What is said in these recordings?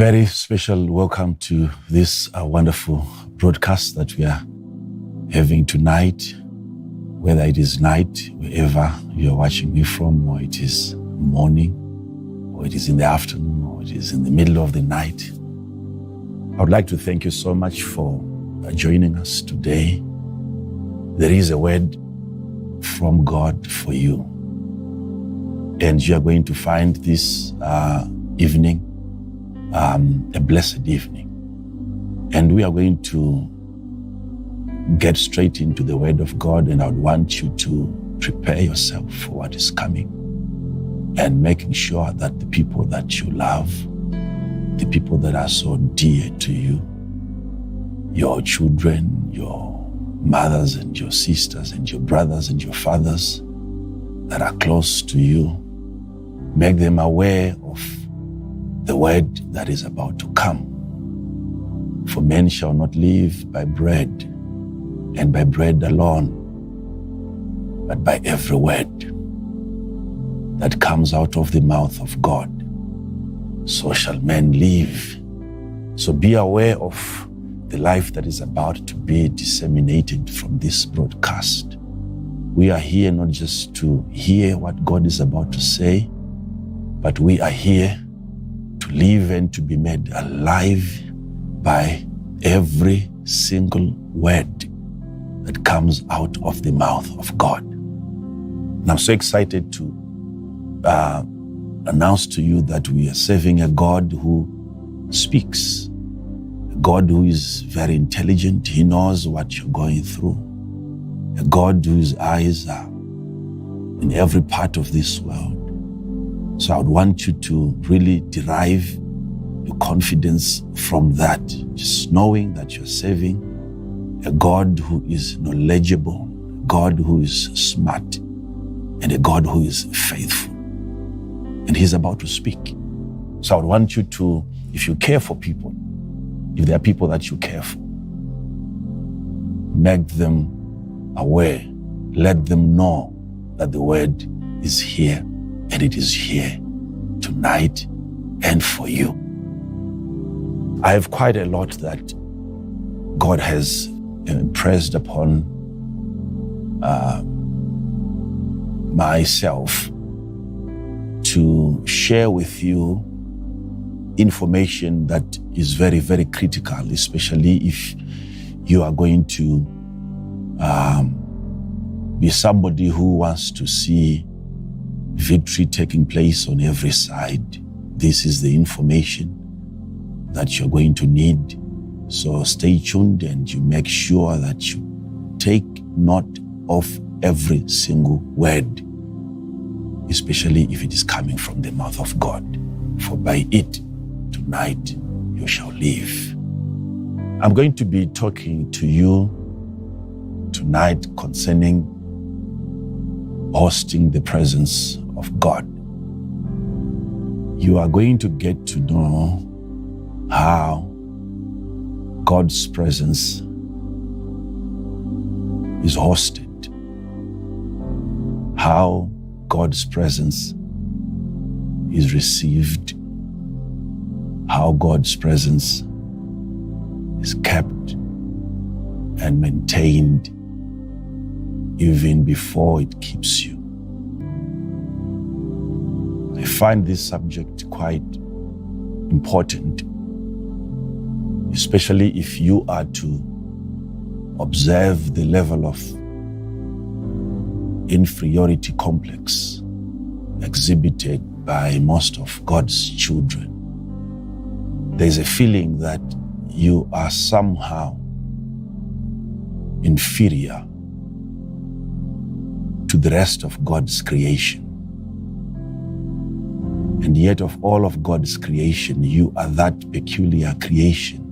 very special welcome to this wonderful broadcast that we are having tonight, whether it is night, wherever you are watching me from, or it is morning, or it is in the afternoon, or it is in the middle of the night. I would like to thank you so much for joining us today. There is a word from God for you, and you are going to find this evening a blessed evening. And we are going to get straight into the Word of God, and I would want you to prepare yourself for what is coming and making sure that the people that you love, the people that are so dear to you, your children, your mothers and your sisters and your brothers and your fathers that are close to you, make them aware of the word that is about to come. For men shall not live by bread, and by bread alone, but by every word that comes out of the mouth of God. So shall men live. So be aware of the life that is about to be disseminated from this broadcast. We are here not just to hear what God is about to say, but we are here to live and to be made alive by every single word that comes out of the mouth of God. And I'm so excited to announce to you that we are serving a God who speaks, a God who is very intelligent. He knows what you're going through, a God whose eyes are in every part of this world. So I would want you to really derive your confidence from that, just knowing that you're serving a God who is knowledgeable, a God who is smart, and a God who is faithful. And He's about to speak. So I would want you to, if you care for people, if there are people that you care for, make them aware, let them know that the word is here. And it is here tonight and for you. I have quite a lot that God has impressed upon myself to share with you information that is very, very critical, especially if you are going to be somebody who wants to see victory taking place on every side. This is the information that you're going to need. So stay tuned and you make sure that you take note of every single word, especially if it is coming from the mouth of God. For by it, tonight, you shall live. I'm going to be talking to you tonight concerning hosting the presence of God. You are going to get to know how God's presence is hosted, how God's presence is received, how God's presence is kept and maintained even before it keeps you. I find this subject quite important, especially if you are to observe the level of inferiority complex exhibited by most of God's children. There's a feeling that you are somehow inferior to the rest of God's creation. And yet of all of God's creation, you are that peculiar creation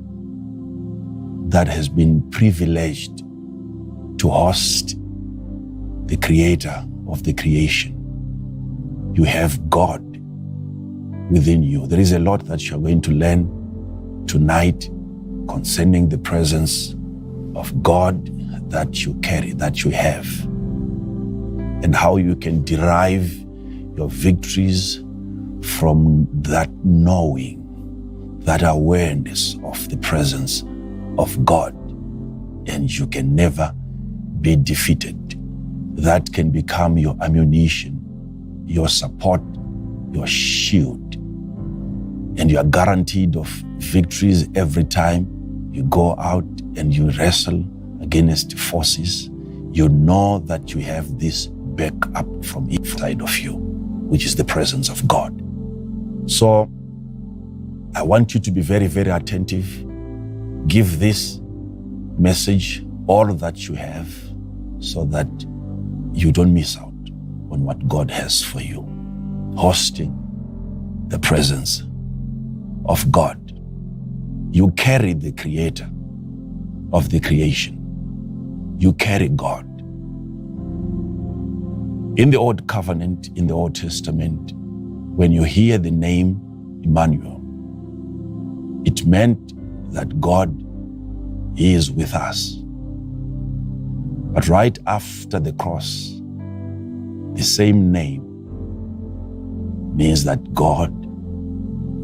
that has been privileged to host the creator of the creation. You have God within you. There is a lot that you're going to learn tonight concerning the presence of God that you carry, that you have, and how you can derive your victories from that knowing that awareness of the presence of God, and you can never be defeated. That can become your ammunition, your support, your shield. And you are guaranteed of victories every time you go out and you wrestle against forces. You know that you have this backup from inside of you, which is the presence of God. So I want you to be very, very attentive. Give this message all that you have so that you don't miss out on what God has for you. Hosting the presence of God. You carry the Creator of the creation. You carry God. In the Old Covenant, in the Old Testament, when you hear the name Emmanuel, it meant that God is with us. But right after the cross, the same name means that God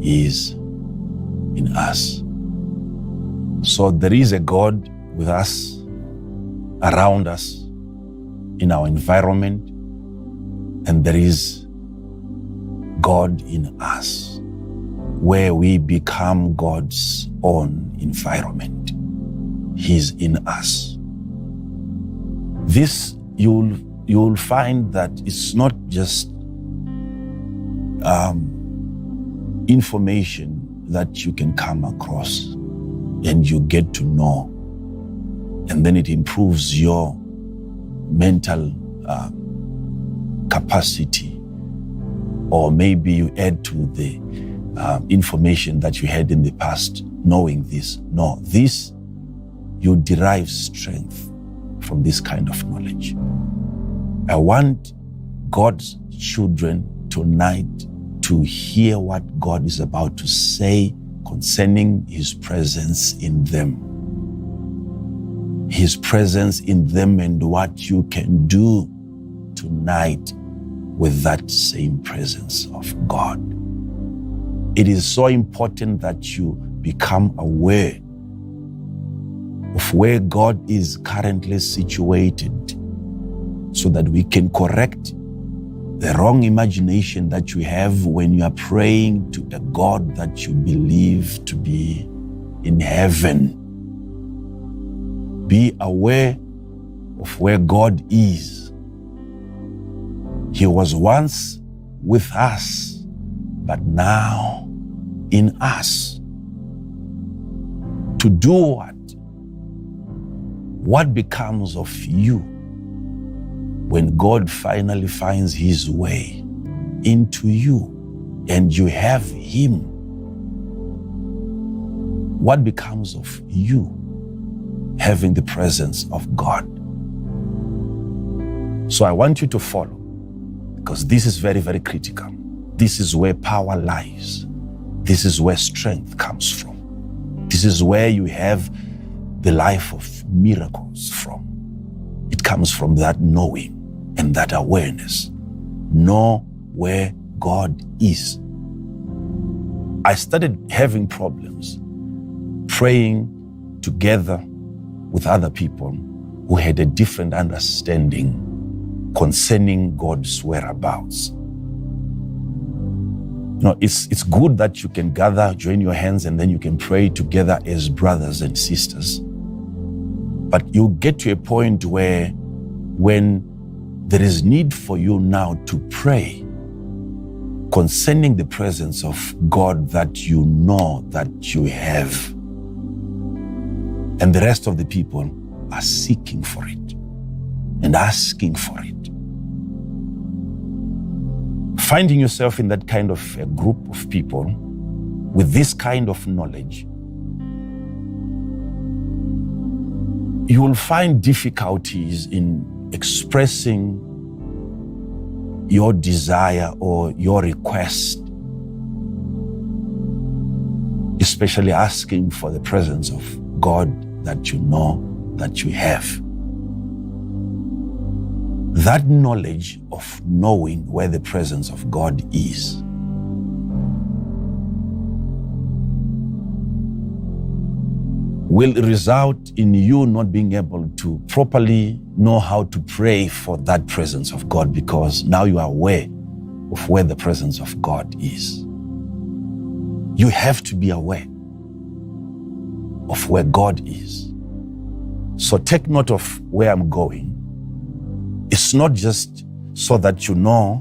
is in us. So there is a God with us, around us, in our environment, and there is God in us, where we become God's own environment. He's in us. This you'll find that it's not just information that you can come across and you get to know, and then it improves your mental capacity, or maybe you add to the information that you had in the past knowing this. No, this, you derive strength from this kind of knowledge. I want God's children tonight to hear what God is about to say concerning His presence in them. His presence in them and what you can do tonight with that same presence of God. It is so important that you become aware of where God is currently situated, so that we can correct the wrong imagination that you have when you are praying to a God that you believe to be in heaven. Be aware of where God is. He was once with us, but now in us. To do what? What becomes of you when God finally finds His way into you and you have Him? What becomes of you having the presence of God? So I want you to follow, because this is very, very critical. This is where power lies. This is where strength comes from. This is where you have the life of miracles from. It comes from that knowing and that awareness. Know where God is. I started having problems praying together with other people who had a different understanding concerning God's whereabouts. You know, it's good that you can gather, join your hands, and then you can pray together as brothers and sisters. But you get to a point where when there is need for you now to pray concerning the presence of God that you know that you have, and the rest of the people are seeking for it and asking for it. Finding yourself in that kind of a group of people with this kind of knowledge, you will find difficulties in expressing your desire or your request, especially asking for the presence of God that you know that you have. That knowledge of knowing where the presence of God is will result in you not being able to properly know how to pray for that presence of God, because now you are aware of where the presence of God is. You have to be aware of where God is. So take note of where I'm going. It's not just so that you know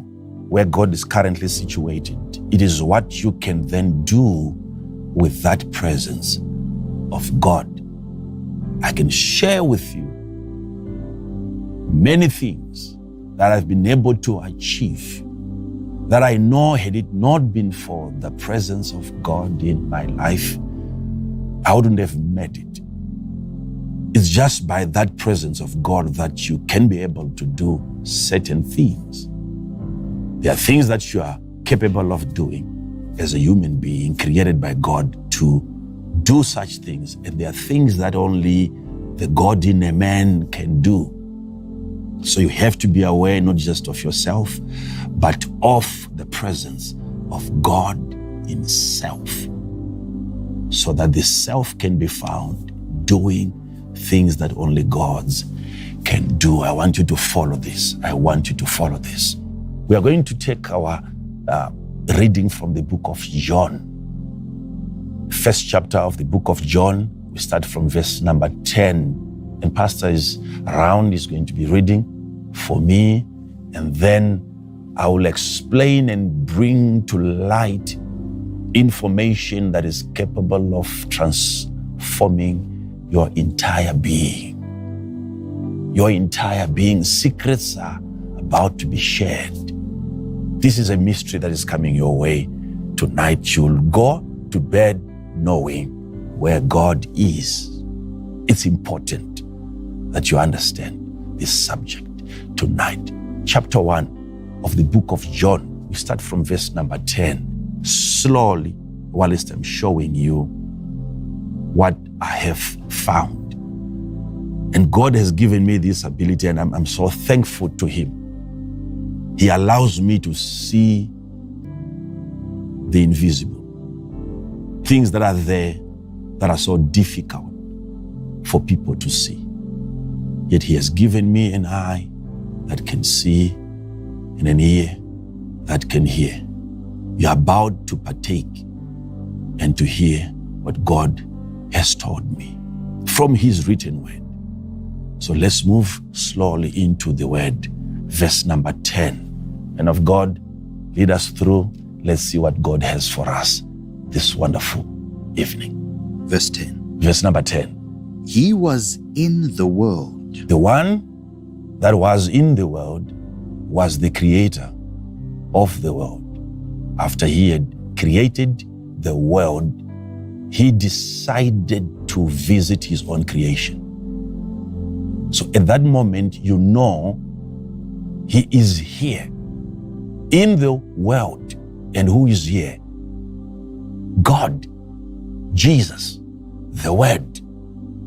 where God is currently situated. It is what you can then do with that presence of God. I can share with you many things that I've been able to achieve that I know, had it not been for the presence of God in my life, I wouldn't have made it. It's just by that presence of God that you can be able to do certain things. There are things that you are capable of doing as a human being created by God to do such things. And there are things that only the God in a man can do. So you have to be aware not just of yourself, but of the presence of God in self, so that the self can be found doing things that only God's can do. I want you to follow this. I want you to follow this. We are going to take our reading from the book of John. First chapter of the book of John. We start from verse number 10. And Pastor is around, is going to be reading for me. And then I will explain and bring to light information that is capable of transforming your entire being. Your entire being. Secrets are about to be shared. This is a mystery that is coming your way tonight. You'll go to bed knowing where God is. It's important that you understand this subject tonight. Chapter 1 of the book of John. We start from verse number 10. Slowly, whilst I'm showing you what I have found. And God has given me this ability, and I'm so thankful to Him. He allows me to see the invisible. Things that are there that are so difficult for people to see. Yet He has given me an eye that can see and an ear that can hear. You are about to partake and to hear what God has told me from His written word. So let's move slowly into the word. Verse number 10. And of God, lead us through. Let's see what God has for us this wonderful evening. Verse 10. Verse number 10. He was in the world. The one that was in the world was the creator of the world. After He had created the world, He decided to visit His own creation. So at that moment, you know He is here in the world. And who is here? God, Jesus, the Word.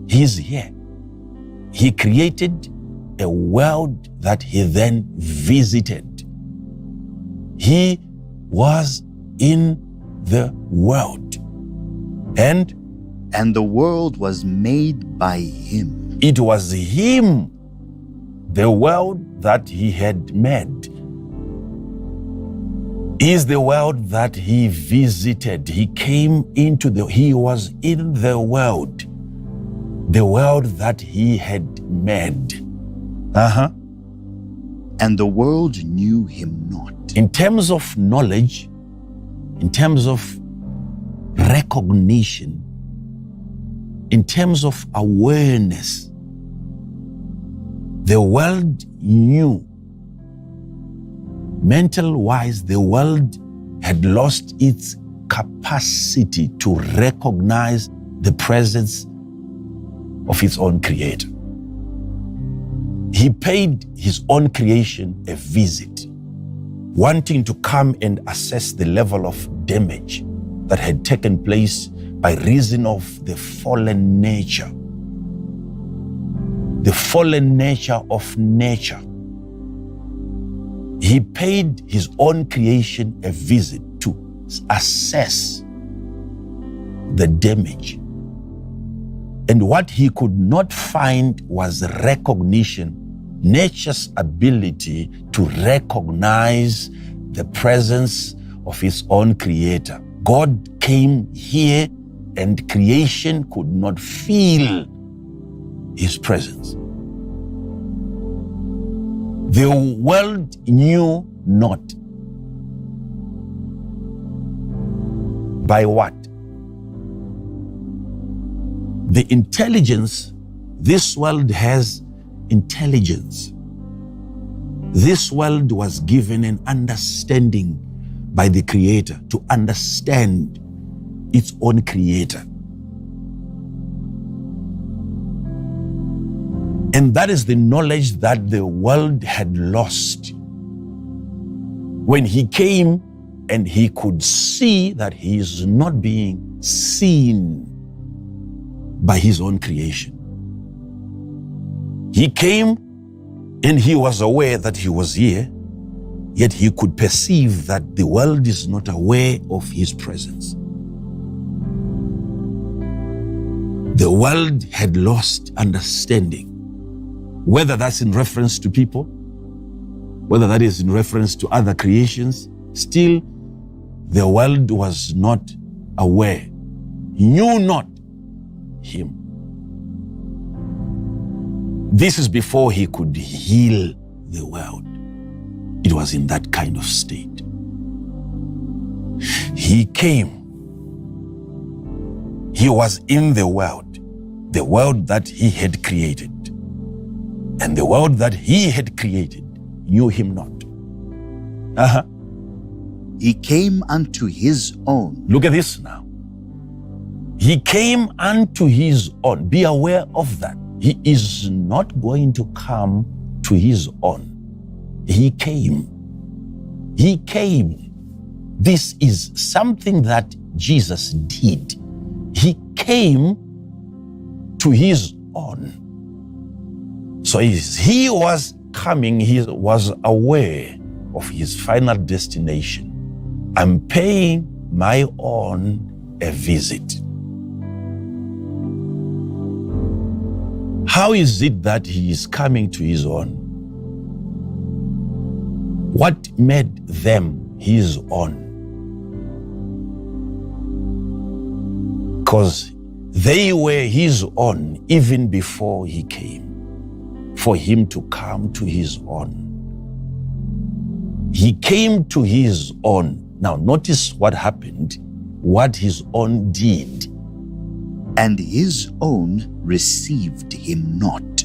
He is here. He created a world that He then visited. He was in the world. And the world was made by Him. it was Him, the world that He had made. Is the world that He visited. He came into He was in the world that He had made. And the world knew Him not. In terms of knowledge, in terms of recognition, in terms of awareness, the world knew. Mental-wise, the world had lost its capacity to recognize the presence of its own creator. He paid His own creation a visit, wanting to come and assess the level of damage that had taken place by reason of the fallen nature. The fallen nature of nature. He paid His own creation a visit to assess the damage And what he could not find was recognition, nature's ability to recognize the presence of his own creator. God came here and creation could not feel his presence. The world knew not. By what? The intelligence, this world has intelligence. This world was given an understanding by the Creator to understand its own Creator. And that is the knowledge that the world had lost. When he came and he could see that he is not being seen by his own creation. He came and he was aware that he was here, yet he could perceive that the world is not aware of his presence. The world had lost understanding, whether that's in reference to people, whether that is in reference to other creations. Still, the world was not aware, knew not him. This is before he could heal the world. It was in that kind of state. He came. He was in the world that he had created. And the world that he had created knew him not. He came unto his own. Look at this now. He came unto his own. Be aware of that. He is not going to come to his own. He came. He came. This is something that Jesus did. He came to his own. So he was coming, he was aware of his final destination. I'm paying my own a visit. How is it that he is coming to his own? What made them his own? Because they were his own even before he came, for him to come to his own. He came to his own. Now notice what happened, what his own did. And his own received him not.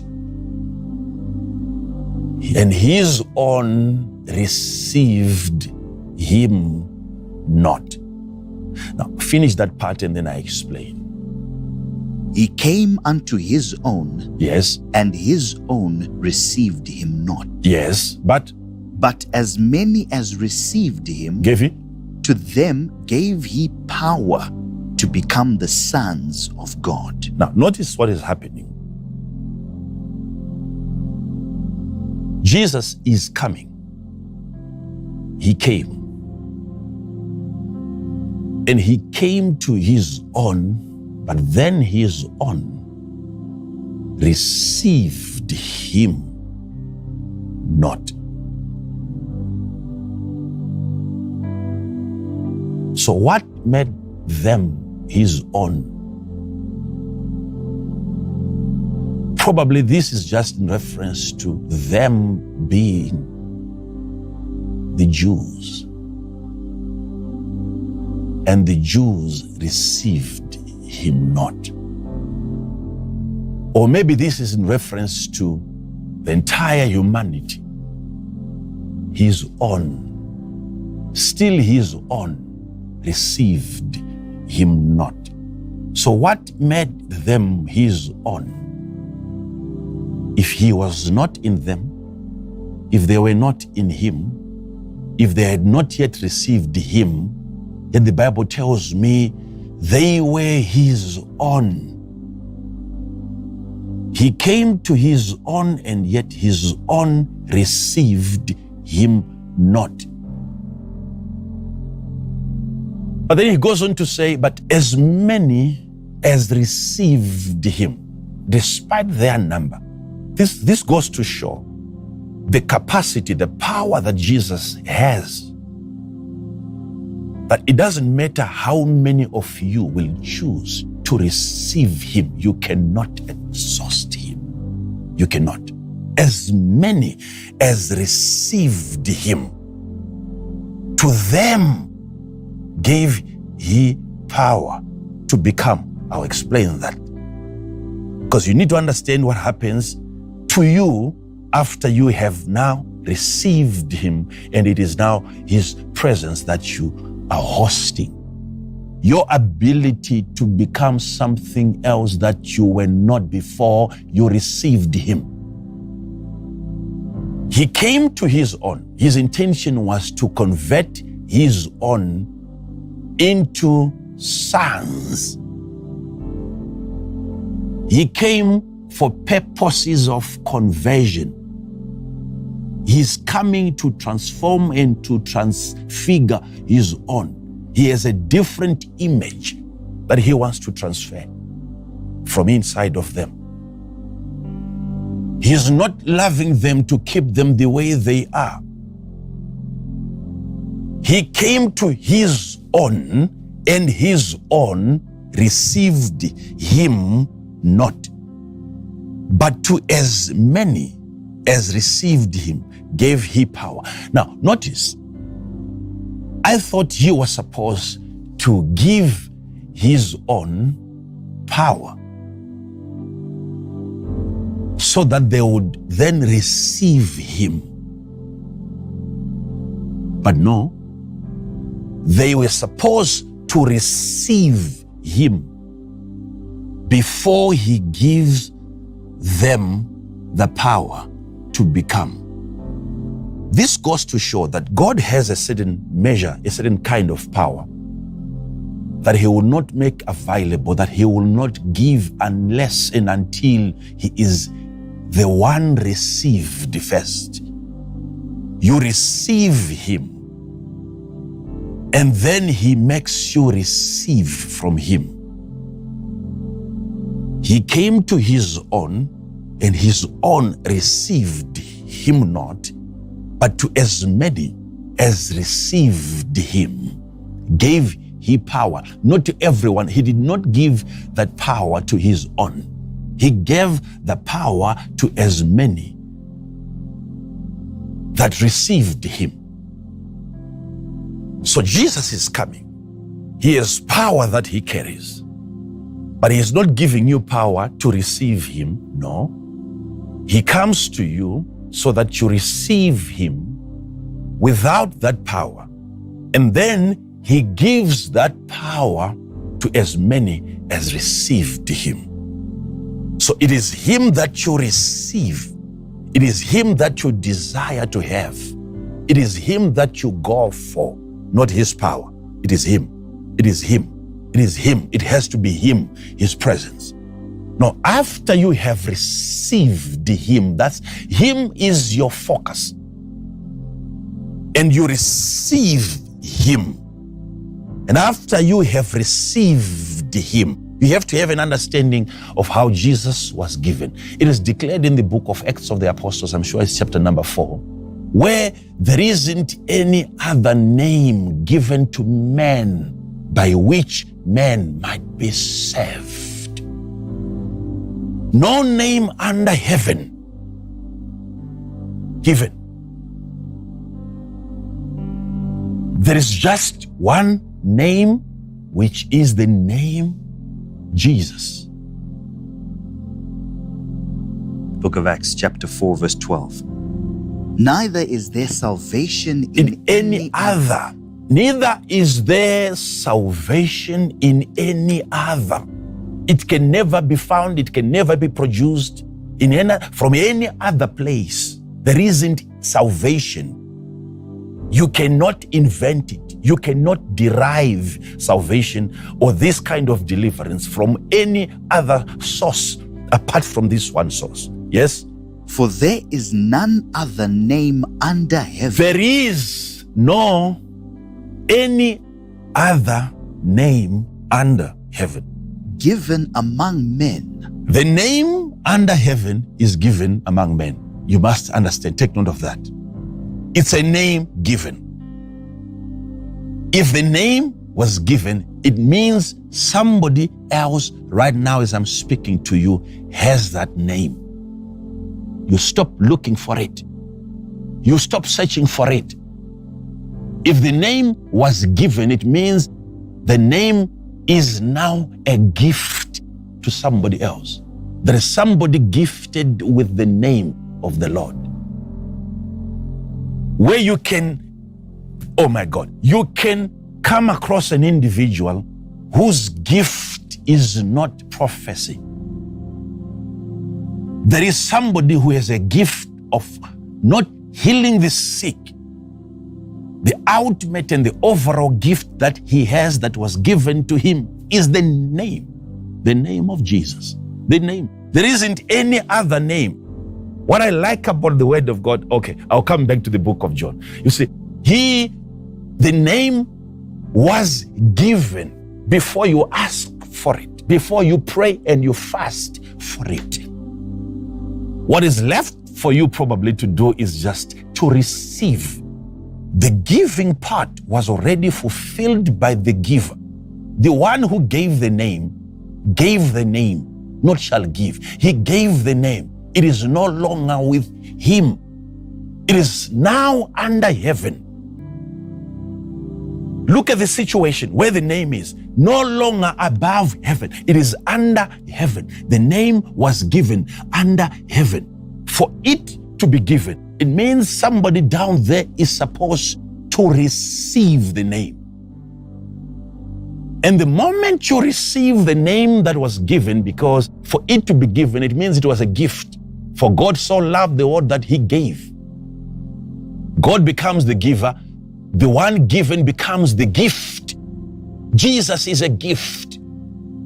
And his own received him not. Now finish that part and then I explain. He came unto his own. Yes. And his own received him not. Yes, but as many as received him, gave he? To them gave he power to become the sons of God. Now, notice what is happening. Jesus is coming. He came. And he came to his own, but then his own received him not. So what made them his own? Probably this is just in reference to them being the Jews. And the Jews received him not. Or maybe this is in reference to the entire humanity. His own, still his own, received him not. So what made them his own? If he was not in them, if they were not in him, if they had not yet received him, yet the Bible tells me they were his own. He came to his own, and yet his own received him not. But then he goes on to say, but as many as received him, despite their number. This goes to show the capacity, the power that Jesus has. That it doesn't matter how many of you will choose to receive him, you cannot exhaust him. You cannot. As many as received him, to them gave he power to become. I'll explain that. Because you need to understand what happens to you after you have now received him, and it is now his presence that you are hosting. Your ability to become something else that you were not before you received him. He came to his own. His intention was to convert his own into sons. He came for purposes of conversion. He's coming to transform and to transfigure his own. He has a different image that he wants to transfer from inside of them. He's not loving them to keep them the way they are. He came to his own, and his own received him not. But to as many as received him, gave he power. Now, notice, I thought he was supposed to give his own power so that they would then receive him. But no, they were supposed to receive him before he gives them the power to become. This goes to show that God has a certain measure, a certain kind of power that he will not make available, that he will not give unless and until he is the one received first. You receive him, and then he makes you receive from him. He came to his own, and his own received him not, but to as many as received him, gave he power. Not to everyone. He did not give that power to his own. He gave the power to as many that received him. So Jesus is coming. He has power that he carries, but he is not giving you power to receive him. No. He comes to you so that you receive him without that power. And then he gives that power to as many as received him. So it is him that you receive. It is him that you desire to have. It is him that you go for, not his power. It is him. It is him. It is him. It has to be him, his presence. Now, after you have received him, that's him is your focus, and you receive him. And after you have received him, you have to have an understanding of how Jesus was given. It is declared in the book of Acts of the Apostles, I'm sure it's chapter number 4, where there isn't any other name given to man by which man might be saved. No name under heaven given. There is just one name, which is the name Jesus. Book of Acts, chapter 4, verse 12. Neither is there salvation in any other. Neither is there salvation in any other. It can never be found. It can never be produced from any other place. There isn't salvation. You cannot invent it. You cannot derive salvation or this kind of deliverance from any other source apart from this one source. Yes? For there is none other name under heaven. There is any other name under heaven. given among men. The name under heaven is given among men. You must understand, take note of that. It's a name given. If the name was given, it means somebody else right now as I'm speaking to you has that name. You stop looking for it. You stop searching for it. If the name was given, it means the name is now a gift to somebody else. There is somebody gifted with the name of the Lord. Where you can, oh my God, you can come across an individual whose gift is not prophecy. There is somebody who has a gift of not healing the sick. The ultimate and the overall gift that he has that was given to him is the name of Jesus. The name. There isn't any other name. What I like about the word of God, okay, I'll come back to the book of John. You see, the name was given before you ask for it, before you pray and you fast for it. What is left for you probably to do is just to receive. The giving part was already fulfilled by the giver. The one who gave the name, not shall give. He gave the name. It is no longer with him. It is now under heaven. Look at the situation where the name is. No longer above heaven. It is under heaven. The name was given under heaven. For it to be given, it means somebody down there is supposed to receive the name. And the moment you receive the name that was given, because for it to be given, it means it was a gift. For God so loved the world that he gave. God becomes the giver. The one given becomes the gift. Jesus is a gift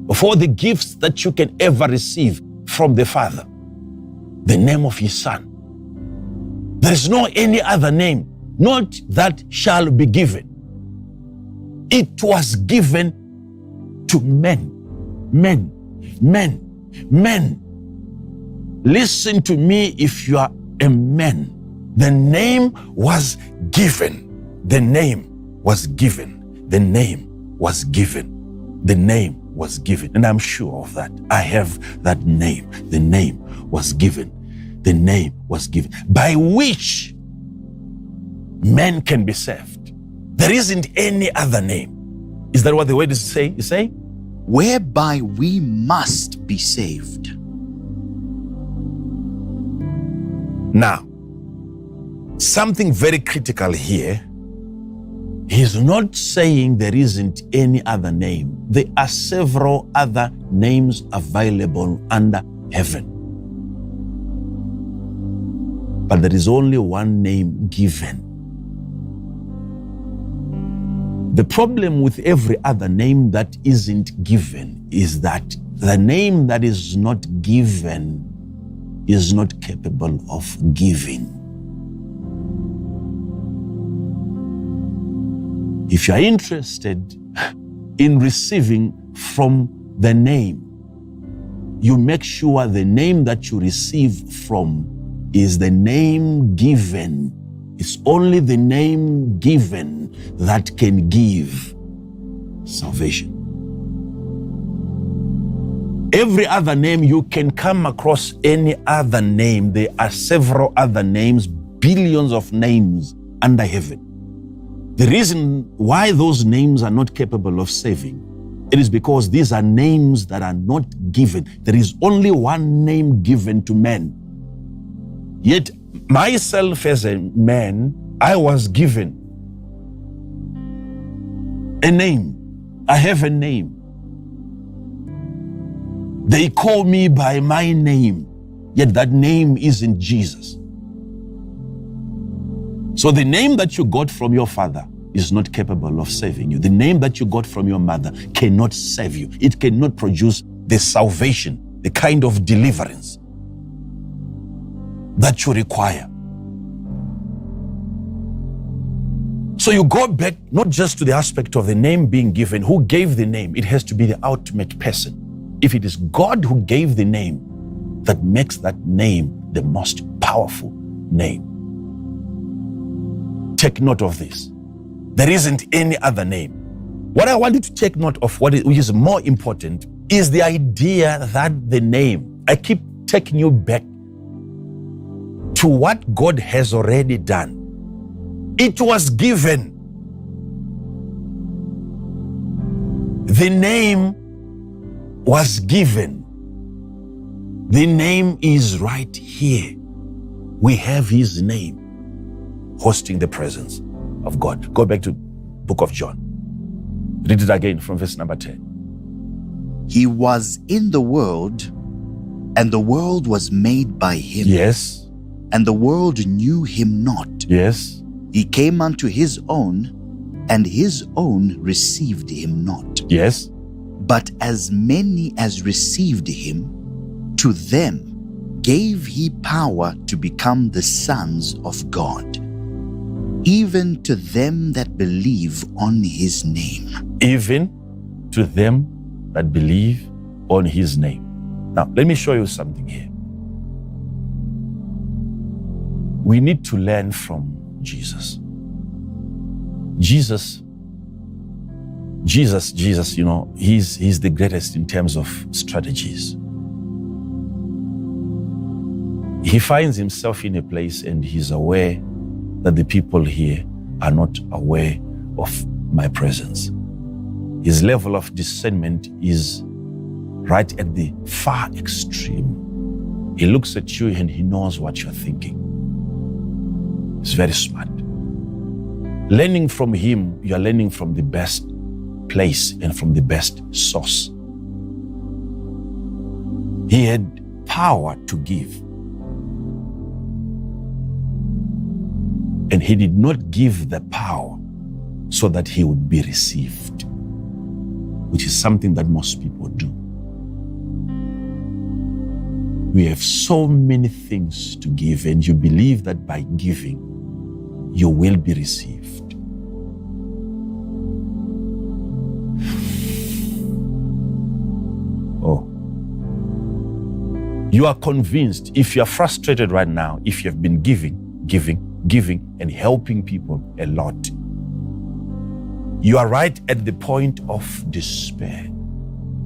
of all the gifts that you can ever receive from the Father. The name of his Son. There is no any other name, not that shall be given. It was given to men. Listen to me if you are a man. The name was given. The name was given. The name was given. The name was given. And I'm sure of that. I have that name. The name was given. The name was given by which men can be saved. There isn't any other name. Is that what the word is saying? Whereby we must be saved. Now, something very critical here. He's not saying there isn't any other name. There are several other names available under heaven. But there is only one name given. The problem with every other name that isn't given is that the name that is not given is not capable of giving. If you are interested in receiving from the name, you make sure the name that you receive from is the name given. It's only the name given that can give salvation. Every other name, you can come across any other name. There are several other names, billions of names under heaven. The reason why those names are not capable of saving, it is because these are names that are not given. There is only one name given to men. Yet myself as a man, I was given a name. I have a name. They call me by my name, yet that name isn't Jesus. So the name that you got from your father is not capable of saving you. The name that you got from your mother cannot save you. It cannot produce the salvation, the kind of deliverance that you require. So you go back not just to the aspect of the name being given. Who gave the name? It has to be the ultimate person. if it is God who gave the name, that makes that name the most powerful name. Take note of this. There isn't any other name. What I want you to take note of, which is more important, is the idea that the name, I keep taking you back to what God has already done. It was given. The name was given. The name is right here. We have his name hosting the presence of God. Go back to book of John. Read it again from verse number 10. He was in the world, and the world was made by him. Yes. And the world knew him not. Yes. He came unto his own, and his own received him not. Yes. But as many as received him, to them gave he power to become the sons of God, even to them that believe on his name. Even to them that believe on his name. Now, let me show you something here. We need to learn from Jesus. Jesus, you know, he's the greatest in terms of strategies. He finds himself in a place and he's aware that the people here are not aware of my presence. His level of discernment is right at the far extreme. He looks at you and he knows what you're thinking. He's very smart. Learning from him, you're learning from the best place and from the best source. He had power to give. And he did not give the power so that he would be received, which is something that most people do. We have so many things to give, and you believe that by giving, you will be received. Oh. You are convinced, if you are frustrated right now, if you have been giving, and helping people a lot, you are right at the point of despair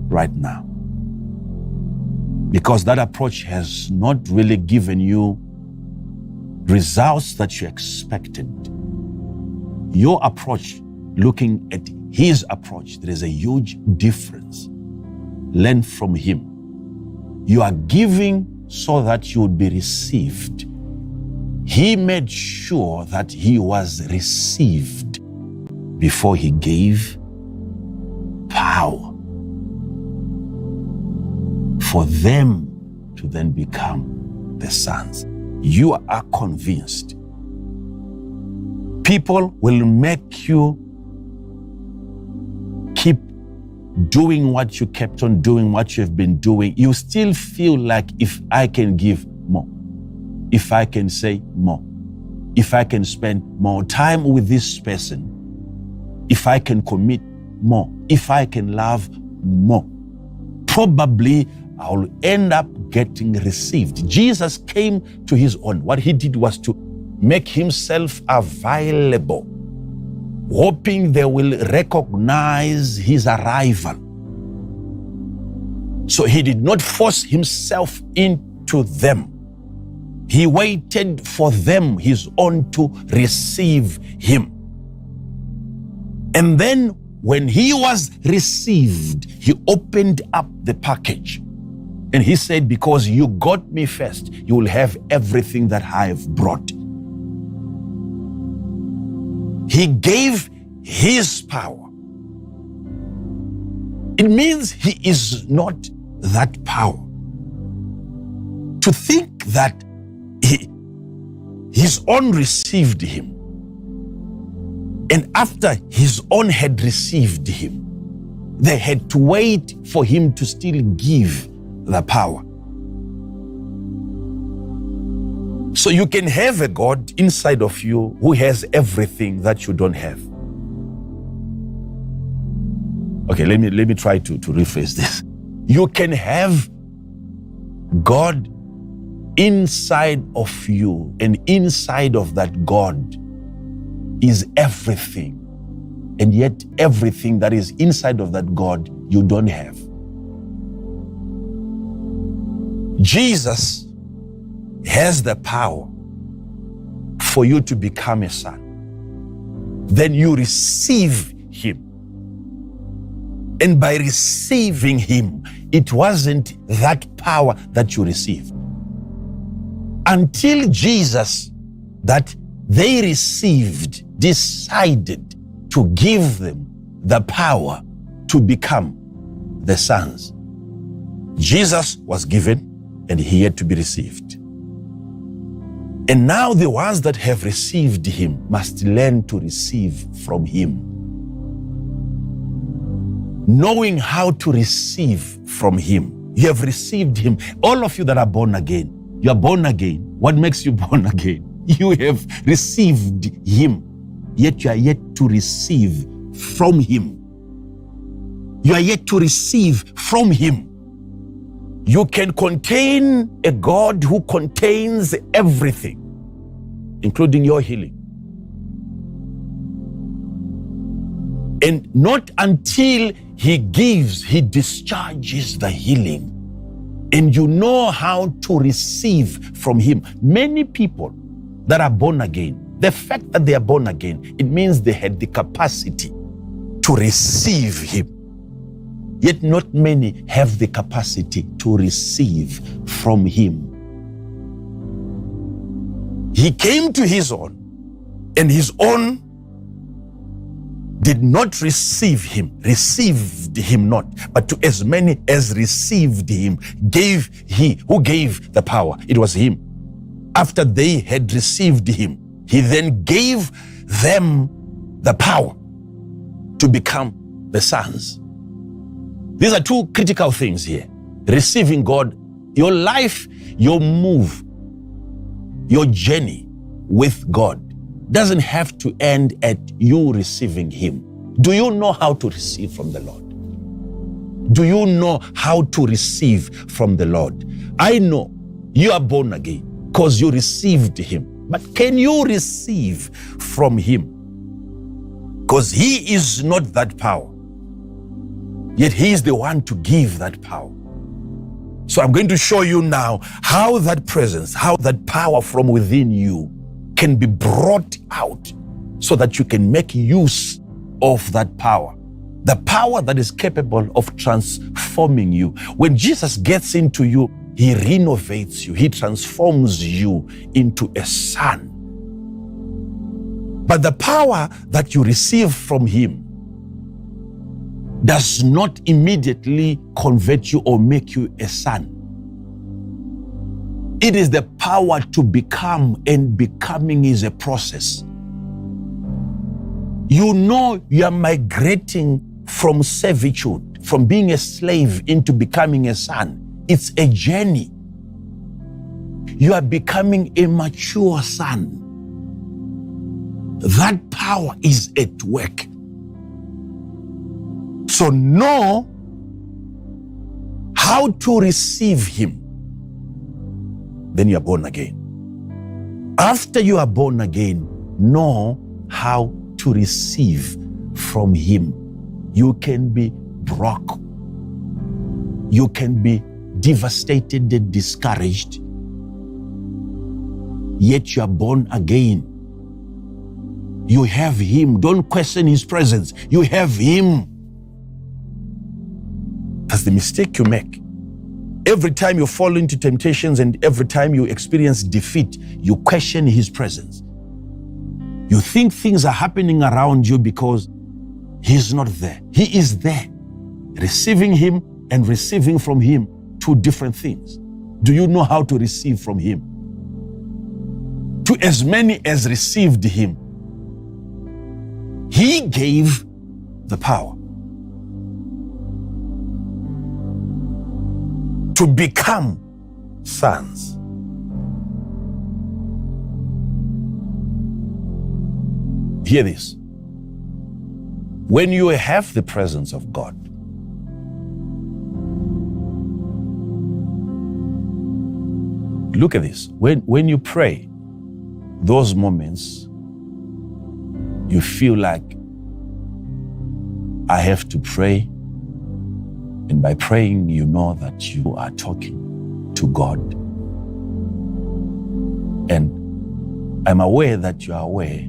right now. Because that approach has not really given you results that you expected. Your approach, looking at his approach, there is a huge difference. Learn from him. You are giving so that you would be received. He made sure that he was received before he gave power for them to then become the sons. You are convinced. People will make you keep doing what you kept on doing, what you have been doing. You still feel like, if I can give more, if I can say more, if I can spend more time with this person, if I can commit more, if I can love more, probably I'll end up getting received. Jesus came to his own. What he did was to make himself available, hoping they will recognize his arrival. So he did not force himself into them. He waited for them, his own, to receive him. And then when he was received, he opened up the package. And he said, because you got me first, you will have everything that I have brought. He gave his power. It means he is not that power. To think that his own received him, and after his own had received him, they had to wait for him to still give the power. So you can have a God inside of you who has everything that you don't have. Okay, let me try to rephrase this. You can have God inside of you, and inside of that God is everything. And yet everything that is inside of that God, you don't have. Jesus has the power for you to become a son. Then you receive him. And by receiving him, it wasn't that power that you received. Until Jesus, that they received, decided to give them the power to become the sons. Jesus was given and he had to be received. And now the ones that have received him must learn to receive from him. Knowing how to receive from him. You have received him. All of you that are born again, you are born again. What makes you born again? You have received him, yet you are yet to receive from him. You are yet to receive from him. You can contain a God who contains everything, including your healing. And not until he gives, he discharges the healing. And you know how to receive from him. Many people that are born again, the fact that they are born again, it means they had the capacity to receive him. Yet not many have the capacity to receive from him. He came to his own, and his own did not receive him, received him not, but to as many as received him, gave he. Who gave the power? It was him. After they had received him, he then gave them the power to become the sons. These are two critical things here. Receiving God, your life, your move, your journey with God doesn't have to end at you receiving him. Do you know how to receive from the Lord? Do you know how to receive from the Lord? I know you are born again because you received him. But can you receive from him? Because he is not that power. Yet he is the one to give that power. So I'm going to show you now how that presence, how that power from within you can be brought out so that you can make use of that power. The power that is capable of transforming you. When Jesus gets into you, he renovates you. He transforms you into a son. But the power that you receive from him does not immediately convert you or make you a son. It is the power to become, and becoming is a process. You know you are migrating from servitude, from being a slave into becoming a son. It's a journey. You are becoming a mature son. That power is at work. So know how to receive him. Then you are born again. After you are born again, know how to receive from him. You can be broke. You can be devastated and discouraged. Yet you are born again. You have him. Don't question his presence. You have him. That's the mistake you make. Every time you fall into temptations and every time you experience defeat, you question his presence. You think things are happening around you because he's not there. He is there. Receiving him and receiving from him, two different things. Do you know how to receive from him? To as many as received him, he gave the power to become sons. Hear this. When you have the presence of God, look at this. When you pray, those moments, you feel like, I have to pray. And by praying, you know that you are talking to God. And I'm aware that you are aware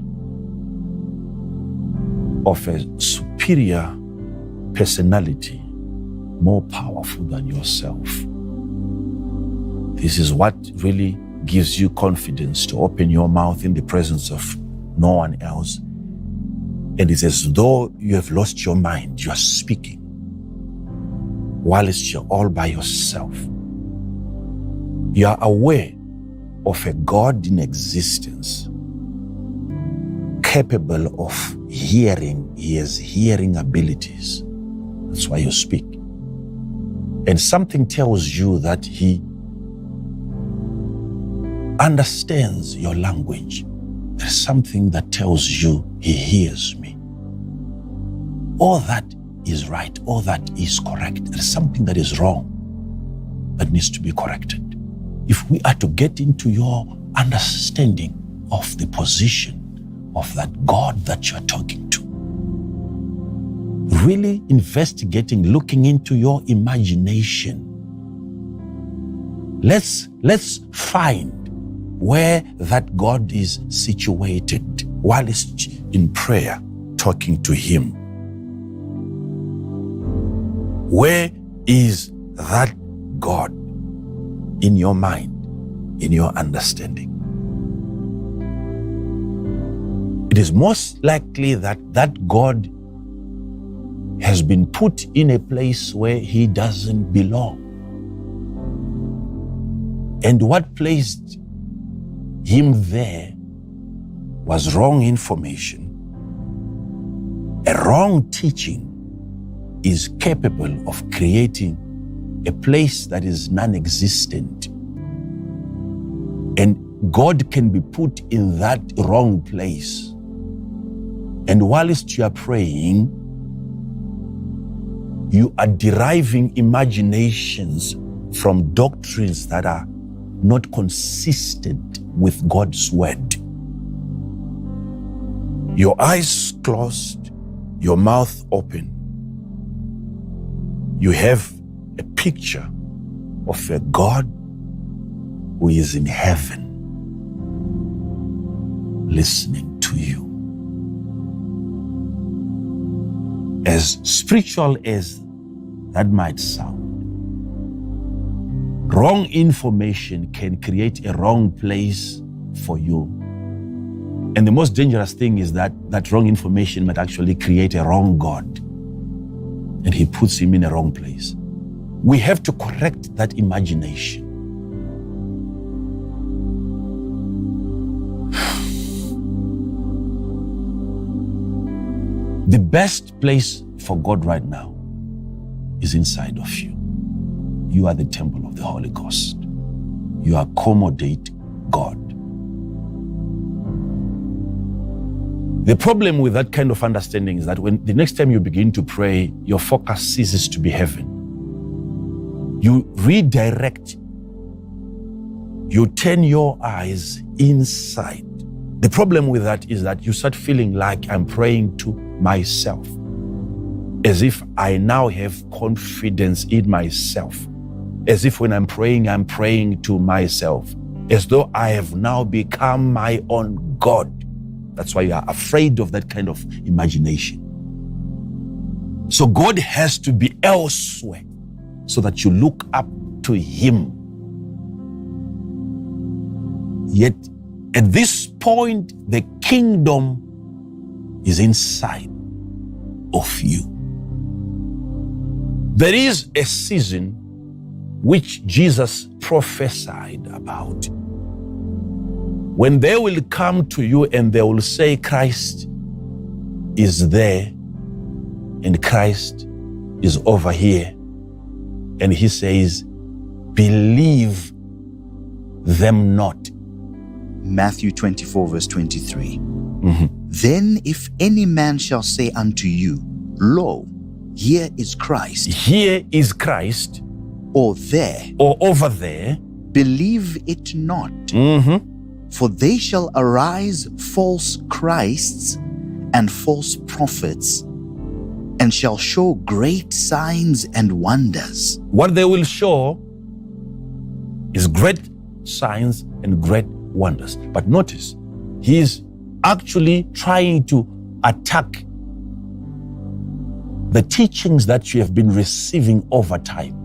of a superior personality, more powerful than yourself. This is what really gives you confidence to open your mouth in the presence of no one else. And it's as though you have lost your mind. You are speaking whilst you're all by yourself. You are aware of a God in existence, capable of hearing. He has hearing abilities. That's why you speak. And something tells you that he understands your language. There's something that tells you he hears me. All that is right, all that is correct. There's something that is wrong that needs to be corrected. If we are to get into your understanding of the position of that God that you're talking to, really investigating, looking into your imagination, let's find where that God is situated while it's in prayer, talking to him. Where is that God in your mind, in your understanding? It is most likely that that God has been put in a place where he doesn't belong. And what placed him there was wrong information. A wrong teaching is capable of creating a place that is non-existent. And God can be put in that wrong place. And whilst you are praying, you are deriving imaginations from doctrines that are not consistent with God's word. Your eyes closed, your mouth open. You have a picture of a God who is in heaven listening to you. As spiritual as that might sound, wrong information can create a wrong place for you. And the most dangerous thing is that that wrong information might actually create a wrong God. And he puts him in a wrong place. We have to correct that imagination. The best place for God right now is inside of you. You are the temple of the Holy Ghost. You accommodate God. The problem with that kind of understanding is that when the next time you begin to pray, your focus ceases to be heaven. You redirect. You turn your eyes inside. The problem with that is that you start feeling like I'm praying to myself, as if I now have confidence in myself, as if when I'm praying to myself, as though I have now become my own God. That's why you are afraid of that kind of imagination. So God has to be elsewhere so that you look up to him. Yet at this point, the kingdom is inside of you. There is a season which Jesus prophesied about, when they will come to you and they will say Christ is there and Christ is over here. And he says, believe them not. Matthew 24 verse 23. Then if any man shall say unto you, Lo, here is Christ. Here is Christ. Or there. Or over there. believe it not. For they shall arise false Christs and false prophets, and shall show great signs and wonders. What they will show is great signs and great wonders. But notice, he is actually trying to attack the teachings that you have been receiving over time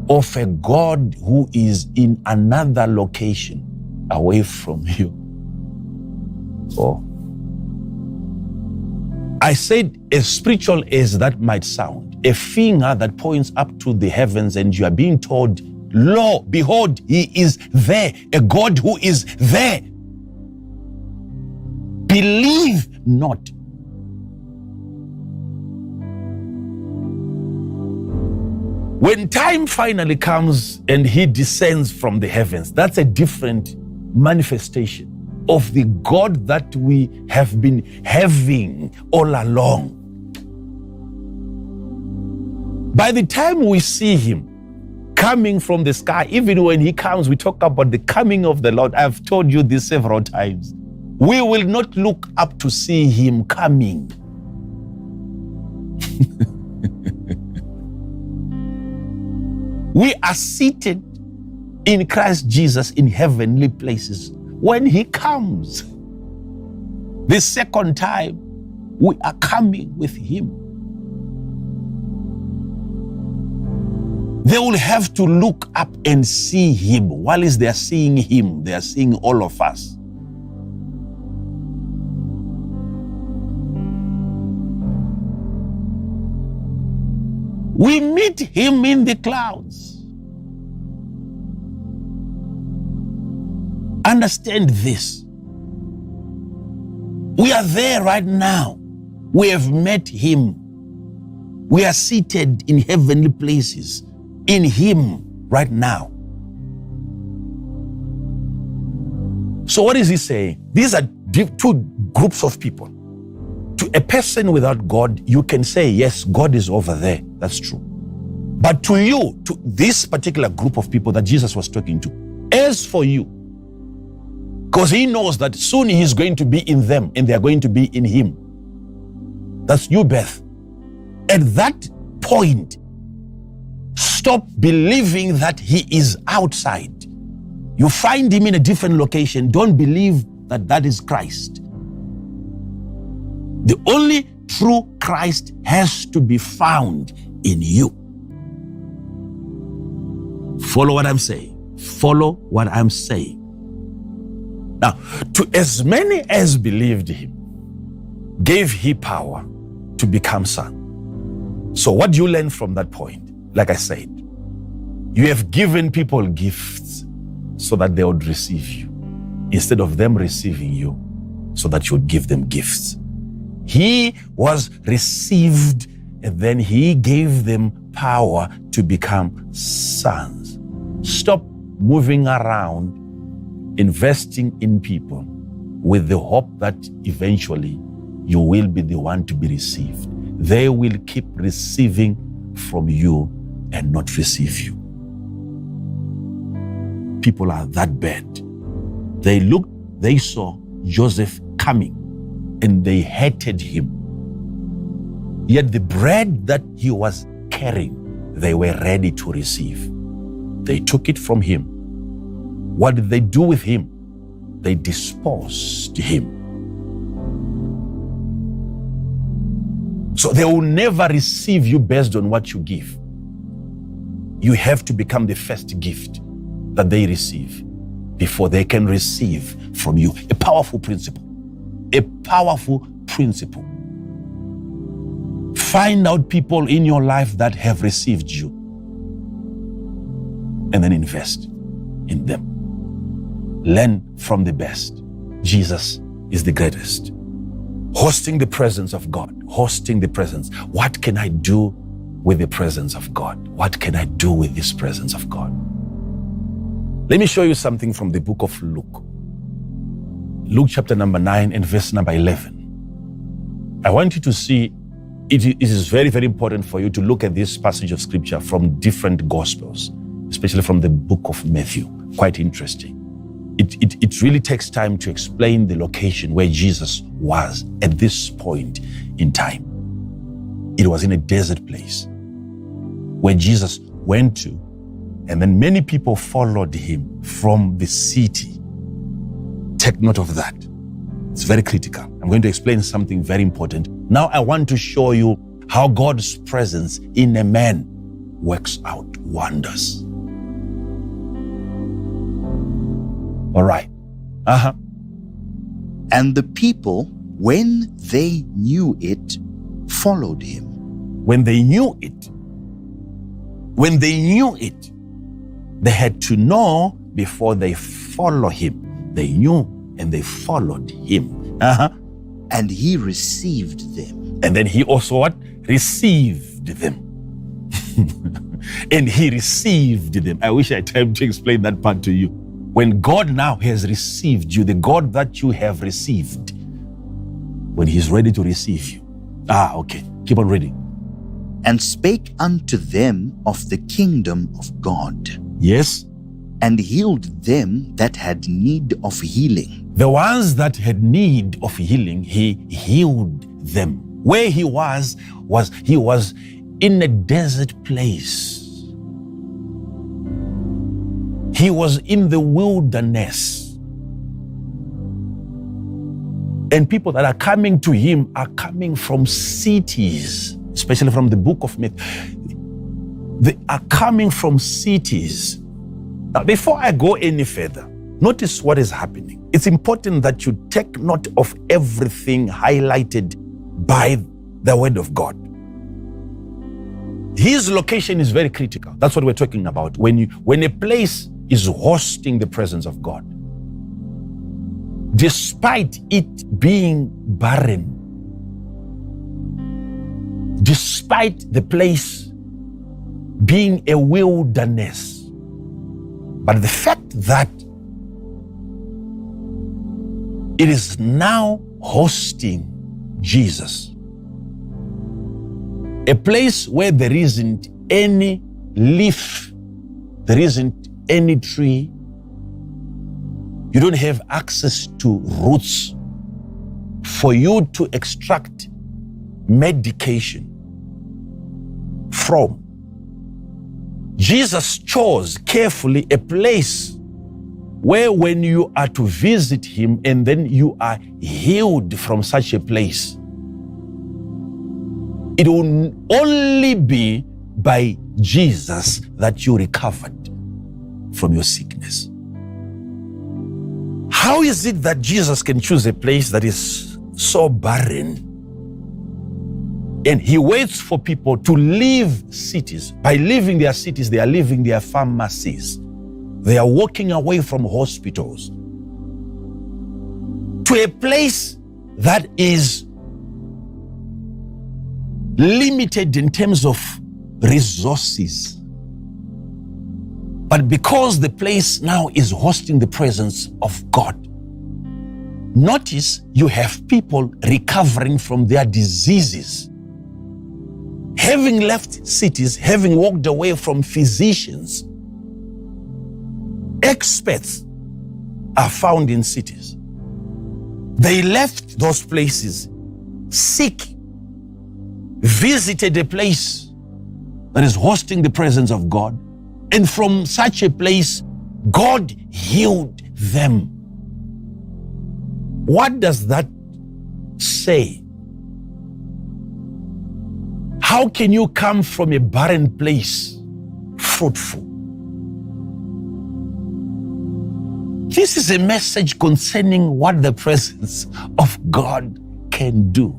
of a God who is in another location away from you. Oh. I said, as spiritual as that might sound, a finger that points up to the heavens and you are being told, lo, behold, he is there, a God who is there. Believe not. When time finally comes and he descends from the heavens, that's a different manifestation of the God that we have been having all along. By the time we see him coming from the sky, even when he comes, we talk about the coming of the Lord. I've told you this several times. We will not look up to see him coming. We are seated in Christ Jesus in heavenly places. When he comes, the second time, we are coming with him. They will have to look up and see him. While they are seeing him, they are seeing all of us. We meet him in the clouds. Understand this. We are there right now. We have met him. We are seated in heavenly places in him right now. So what is he saying? These are two groups of people. To a person without God, you can say, yes, God is over there. That's true. But to you, to this particular group of people that Jesus was talking to, as for you, because he knows that soon he's going to be in them and they're going to be in him. That's new birth. At that point, stop believing that he is outside. You find him in a different location. Don't believe that that is Christ. The only true Christ has to be found in you. Follow what I'm saying. Follow what I'm saying. Now, to as many as believed him, gave he power to become son. So what do you learn from that point? Like I said, you have given people gifts so that they would receive you, instead of them receiving you so that you would give them gifts. He was received and then he gave them power to become sons. Stop moving around, investing in people with the hope that eventually you will be the one to be received. They will keep receiving from you and not receive you. People are that bad. They saw Joseph coming and they hated him. Yet the bread that he was carrying, they were ready to receive. They took it from him. What did they do with him? They disposed him. So they will never receive you based on what you give. You have to become the first gift that they receive before they can receive from you. A powerful principle. A powerful principle. Find out people in your life that have received you and then invest in them. Learn from the best. Jesus is the greatest. Hosting the presence of God. Hosting the presence. What can I do with the presence of God? What can I do with this presence of God? Let me show you something from the book of Luke. Luke chapter number 9 and verse number 11. I want you to see, it is very, very important for you to look at this passage of scripture from different gospels. especially from the book of Matthew. Quite interesting. It really takes time to explain the location where Jesus was at this point in time. It was in a desert place where Jesus went to, and then many people followed him from the city. Take note of that. It's very critical. I'm going to explain something very important. Now I want to show you how God's presence in a man works out wonders. All right. And the people, when they knew it, followed him. When they knew it, they had to know before they follow him. They knew and they followed him. And he received them. And then he also what? Received them. And he received them. I wish I had time to explain that part to you. When God now has received you, the God that you have received, when he's ready to receive you. Okay. Keep on reading. And spake unto them of the kingdom of God. Yes. And healed them that had need of healing. The ones that had need of healing, he healed them. Where he was he was in a desert place. He was in the wilderness. And people that are coming to him are coming from cities, especially from the book of Matthew. They are coming from cities. Now, before I go any further, notice what is happening. It's important that you take note of everything highlighted by the word of God. His location is very critical. That's what we're talking about. When a place is hosting the presence of God, despite it being barren, despite the place being a wilderness, but the fact that it is now hosting Jesus, a place where there isn't any leaf, there isn't any tree, you don't have access to roots for you to extract medication from. Jesus chose carefully a place where when you are to visit him and then you are healed from such a place, it will only be by Jesus that you recovered from your sickness. How is it that Jesus can choose a place that is so barren and he waits for people to leave cities? By leaving their cities, they are leaving their pharmacies. They are walking away from hospitals to a place that is limited in terms of resources. But because the place now is hosting the presence of God, notice you have people recovering from their diseases. Having left cities, having walked away from physicians, experts are found in cities. They left those places, sick, visited a place that is hosting the presence of God, and from such a place, God healed them. What does that say? How can you come from a barren place fruitful? This is a message concerning what the presence of God can do.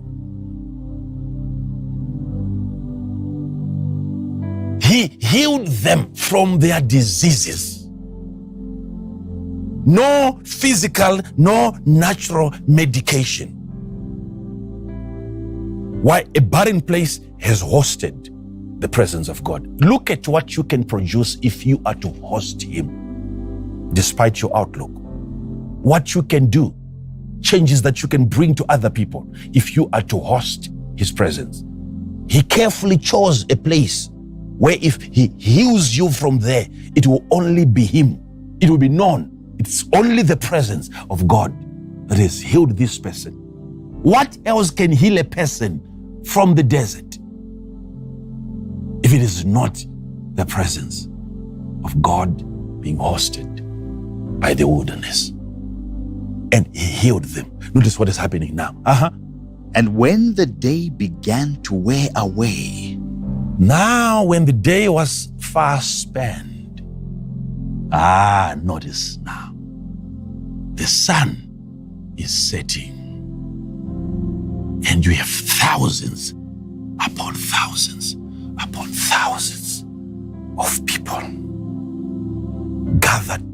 He healed them from their diseases. No physical, no natural medication. Why? A barren place has hosted the presence of God. Look at what you can produce if you are to host him, despite your outlook. What you can do, changes that you can bring to other people if you are to host his presence. He carefully chose a place where if he heals you from there, it will only be him. It will be known. It's only the presence of God that has healed this person. What else can heal a person from the desert if it is not the presence of God being hosted by the wilderness? And he healed them. Notice what is happening now. And when the day began to wear away, now when the day was fast spent, notice now, the sun is setting. And you have thousands upon thousands upon thousands of people gathered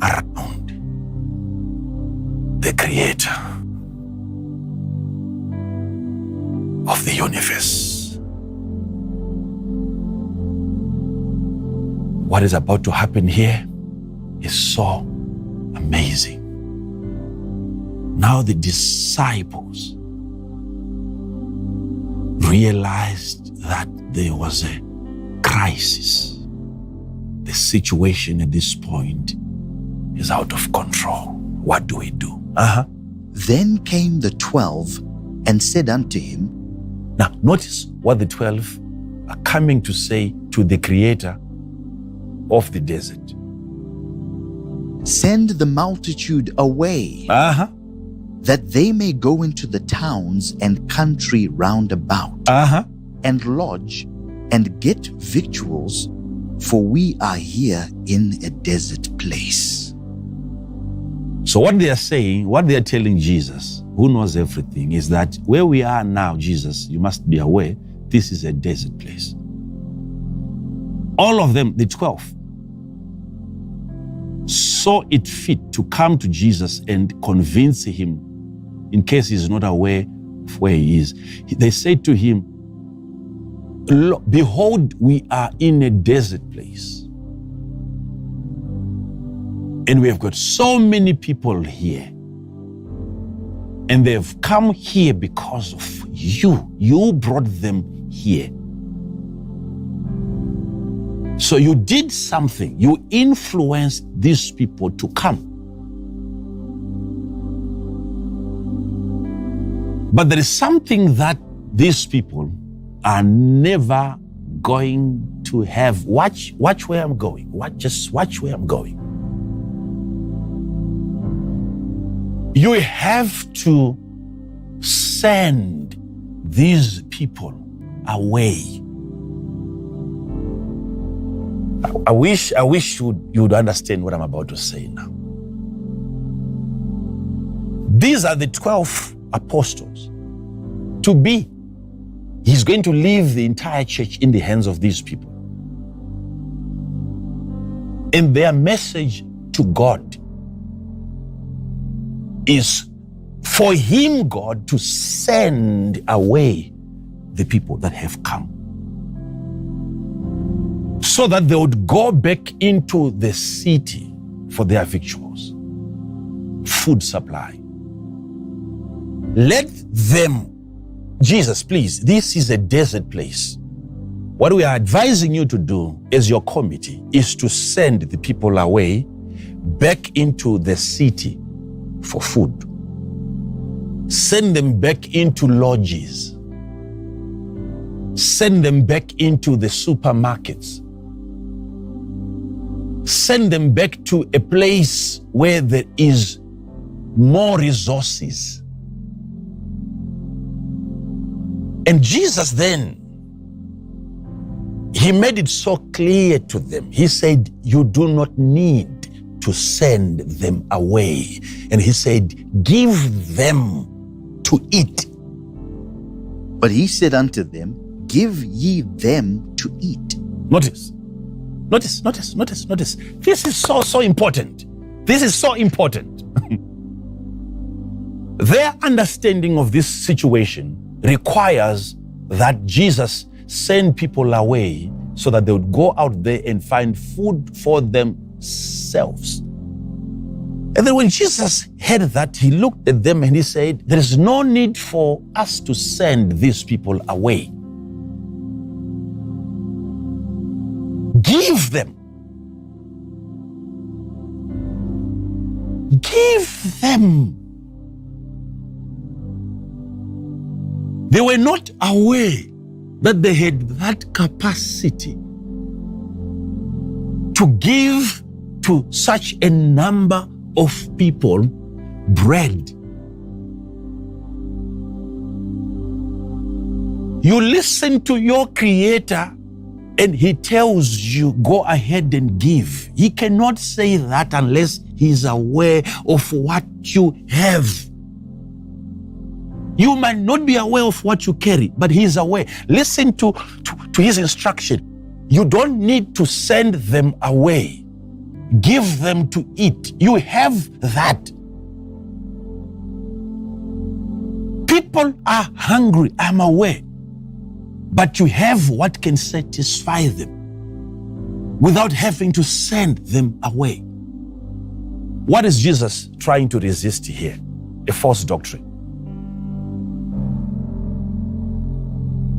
around the Creator of the universe. What is about to happen here is so amazing. Now the disciples realized that there was a crisis. The situation at this point is out of control. What do we do? Then came the 12 and said unto him. Now notice what the 12 are coming to say to the Creator of the desert. Send the multitude away, that they may go into the towns and country round about, and lodge and get victuals, for we are here in a desert place. So what they are saying, what they are telling Jesus, who knows everything, is that where we are now, Jesus, you must be aware, this is a desert place. All of them, the 12, saw it fit to come to Jesus and convince him, in case he's not aware of where he is. They said to him, behold, we are in a desert place. And we have got so many people here. And they've come here because of you. You brought them here. So you did something. You influenced these people to come. But there is something that these people are never going to have. Watch where I'm going. Just watch where I'm going. You have to send these people away. I wish you'd understand what I'm about to say now. These are the 12 apostles. To be, he's going to leave the entire church in the hands of these people. And their message to God is for him, God, to send away the people that have come, so that they would go back into the city for their victuals, food supply. Let them, Jesus, please, this is a desert place. What we are advising you to do as your committee is to send the people away back into the city for food. Send them back into lodges. Send them back into the supermarkets. Send them back to a place where there is more resources. And Jesus then, he made it so clear to them. He said, you do not need to send them away. And he said, give them to eat. But he said unto them, give ye them to eat. Notice. This is so important. This is so important. Their understanding of this situation requires that Jesus send people away so that they would go out there and find food for themselves. And then when Jesus heard that, he looked at them and he said, there is no need for us to send these people away. them. Give them. They were not aware that they had that capacity to give to such a number of people bread. You listen to your Creator and He tells you, go ahead and give. He cannot say that unless He's aware of what you have. You might not be aware of what you carry, but He is aware. Listen to His instruction. You don't need to send them away. Give them to eat. You have that. People are hungry, I'm aware. But you have what can satisfy them without having to send them away. What is Jesus trying to resist here? A false doctrine.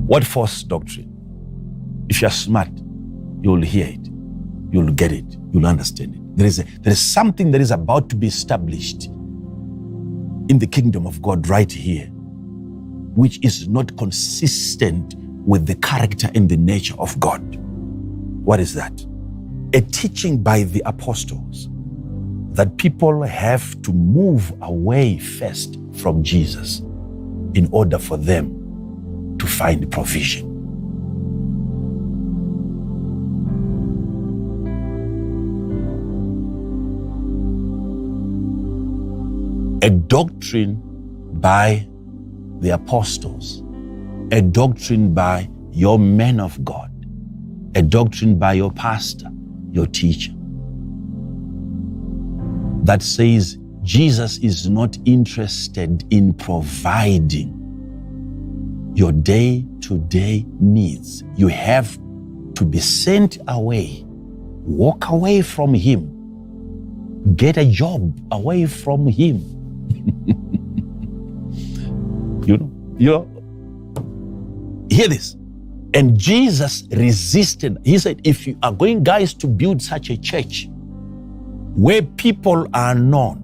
What false doctrine? If you're smart, you'll hear it, you'll get it, you'll understand it. There is something that is about to be established in the kingdom of God right here, which is not consistent with the character and the nature of God. What is that? A teaching by the apostles that people have to move away first from Jesus in order for them to find provision. A doctrine by the apostles, a doctrine by your men of God, a doctrine by your pastor, your teacher, that says Jesus is not interested in providing your day-to-day needs. You have to be sent away. Walk away from Him. Get a job away from Him. You know, hear this. And Jesus resisted. He said, if you are going, guys, to build such a church where people are known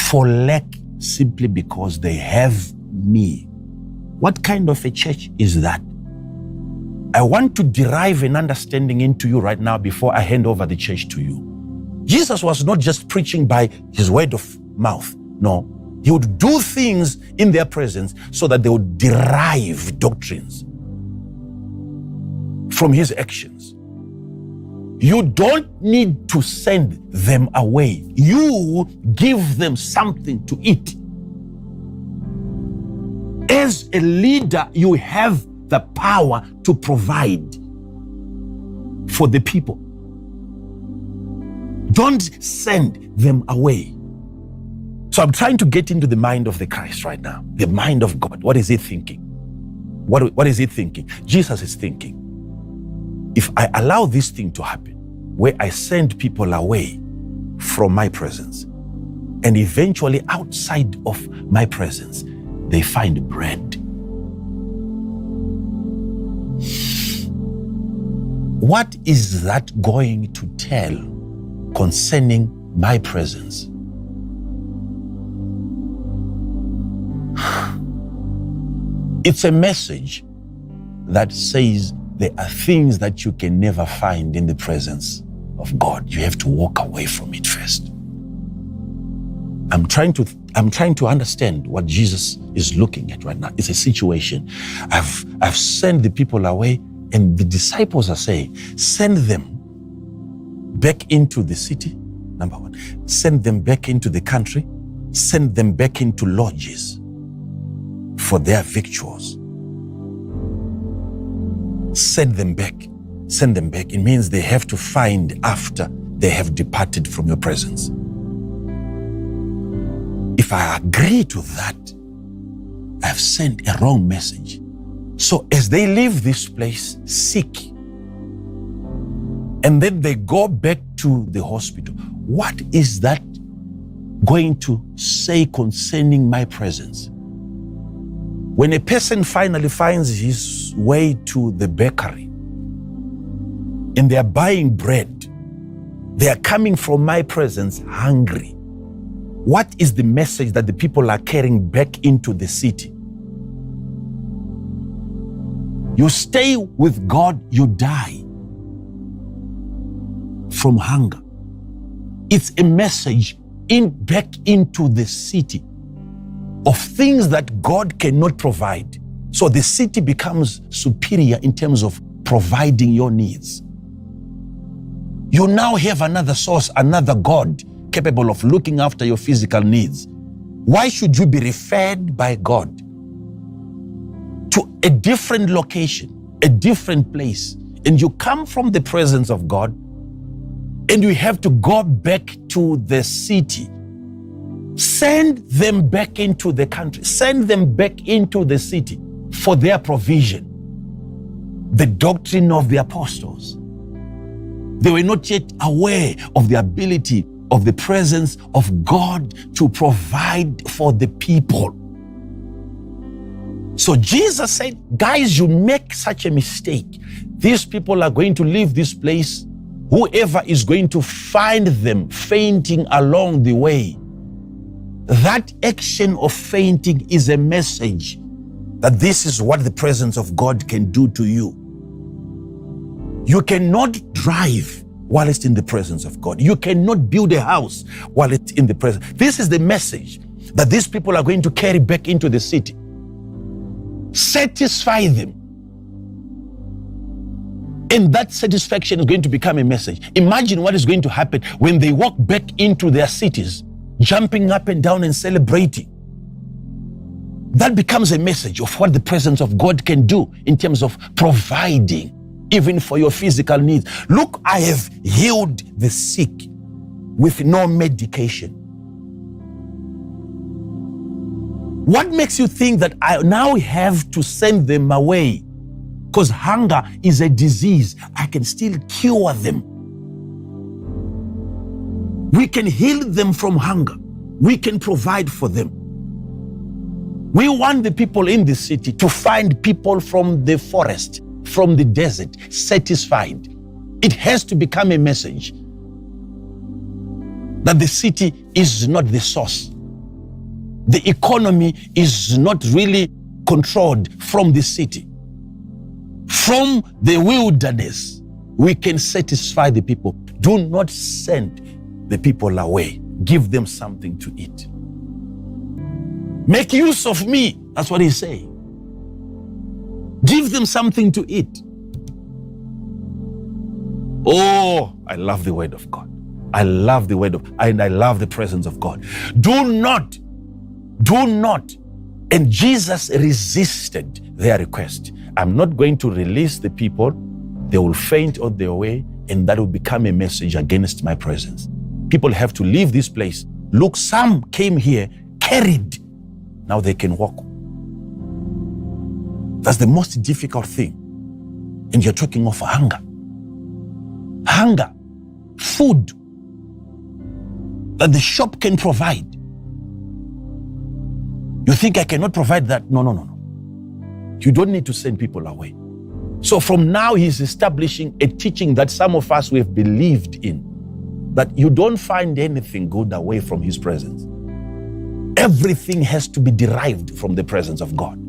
for lack simply because they have me, what kind of a church is that? I want to derive an understanding into you right now before I hand over the church to you. Jesus was not just preaching by His word of mouth. No, He would do things in their presence so that they would derive doctrines from His actions. You don't need to send them away. You give them something to eat. As a leader, you have the power to provide for the people. Don't send them away. So I'm trying to get into the mind of the Christ right now, the mind of God. What is He thinking? What is He thinking? Jesus is thinking, if I allow this thing to happen, where I send people away from my presence, and eventually outside of my presence, they find bread. What is that going to tell concerning my presence? It's a message that says there are things that you can never find in the presence of God. You have to walk away from it first. I'm trying to understand what Jesus is looking at right now. It's a situation. I've sent the people away, and the disciples are saying, send them back into the city, number one. Send them back into the country. Send them back into lodges for their victuals. Send them back. Send them back. It means they have to find after they have departed from your presence. If I agree to that, I've sent a wrong message. So as they leave this place sick, and then they go back to the hospital, what is that going to say concerning my presence? When a person finally finds his way to the bakery and they are buying bread. They are coming from my presence hungry. What is the message that the people are carrying back into the city? You stay with God, you die from hunger. It's a message back into the city of things that God cannot provide. So the city becomes superior in terms of providing your needs. You now have another source, another God capable of looking after your physical needs. Why should you be referred by God to a different location, a different place, and you come from the presence of God and you have to go back to the city? Send them back into the country. Send them back into the city for their provision. The doctrine of the apostles. They were not yet aware of the ability of the presence of God to provide for the people. So Jesus said, guys, you make such a mistake. These people are going to leave this place. Whoever is going to find them fainting along the way, that action of fainting is a message that this is what the presence of God can do to you. You cannot drive while it's in the presence of God. You cannot build a house while it's in the presence. This is the message that these people are going to carry back into the city. Satisfy them. And that satisfaction is going to become a message. Imagine what is going to happen when they walk back into their cities, jumping up and down and celebrating. That becomes a message of what the presence of God can do in terms of providing, even for your physical needs. Look, I have healed the sick with no medication. What makes you think that I now have to send them away? Because hunger is a disease. I can still cure them. We can heal them from hunger. We can provide for them. We want the people in the city to find people from the forest, from the desert, satisfied. It has to become a message that the city is not the source. The economy is not really controlled from the city. From the wilderness, we can satisfy the people. Do not send the people away. Give them something to eat. Make use of me. That's what he's saying. Give them something to eat. Oh, I love the word of God. I love the word of, and I love the presence of God. Do not. And Jesus resisted their request. I'm not going to release the people. They will faint on their way, and that will become a message against my presence. People have to leave this place. Look, some came here carried. Now they can walk. That's the most difficult thing. And you're talking of hunger. Hunger, food that the shop can provide. You think I cannot provide that? No. You don't need to send people away. So from now, he's establishing a teaching that some of us we have believed in, that you don't find anything good away from his presence. Everything has to be derived from the presence of God.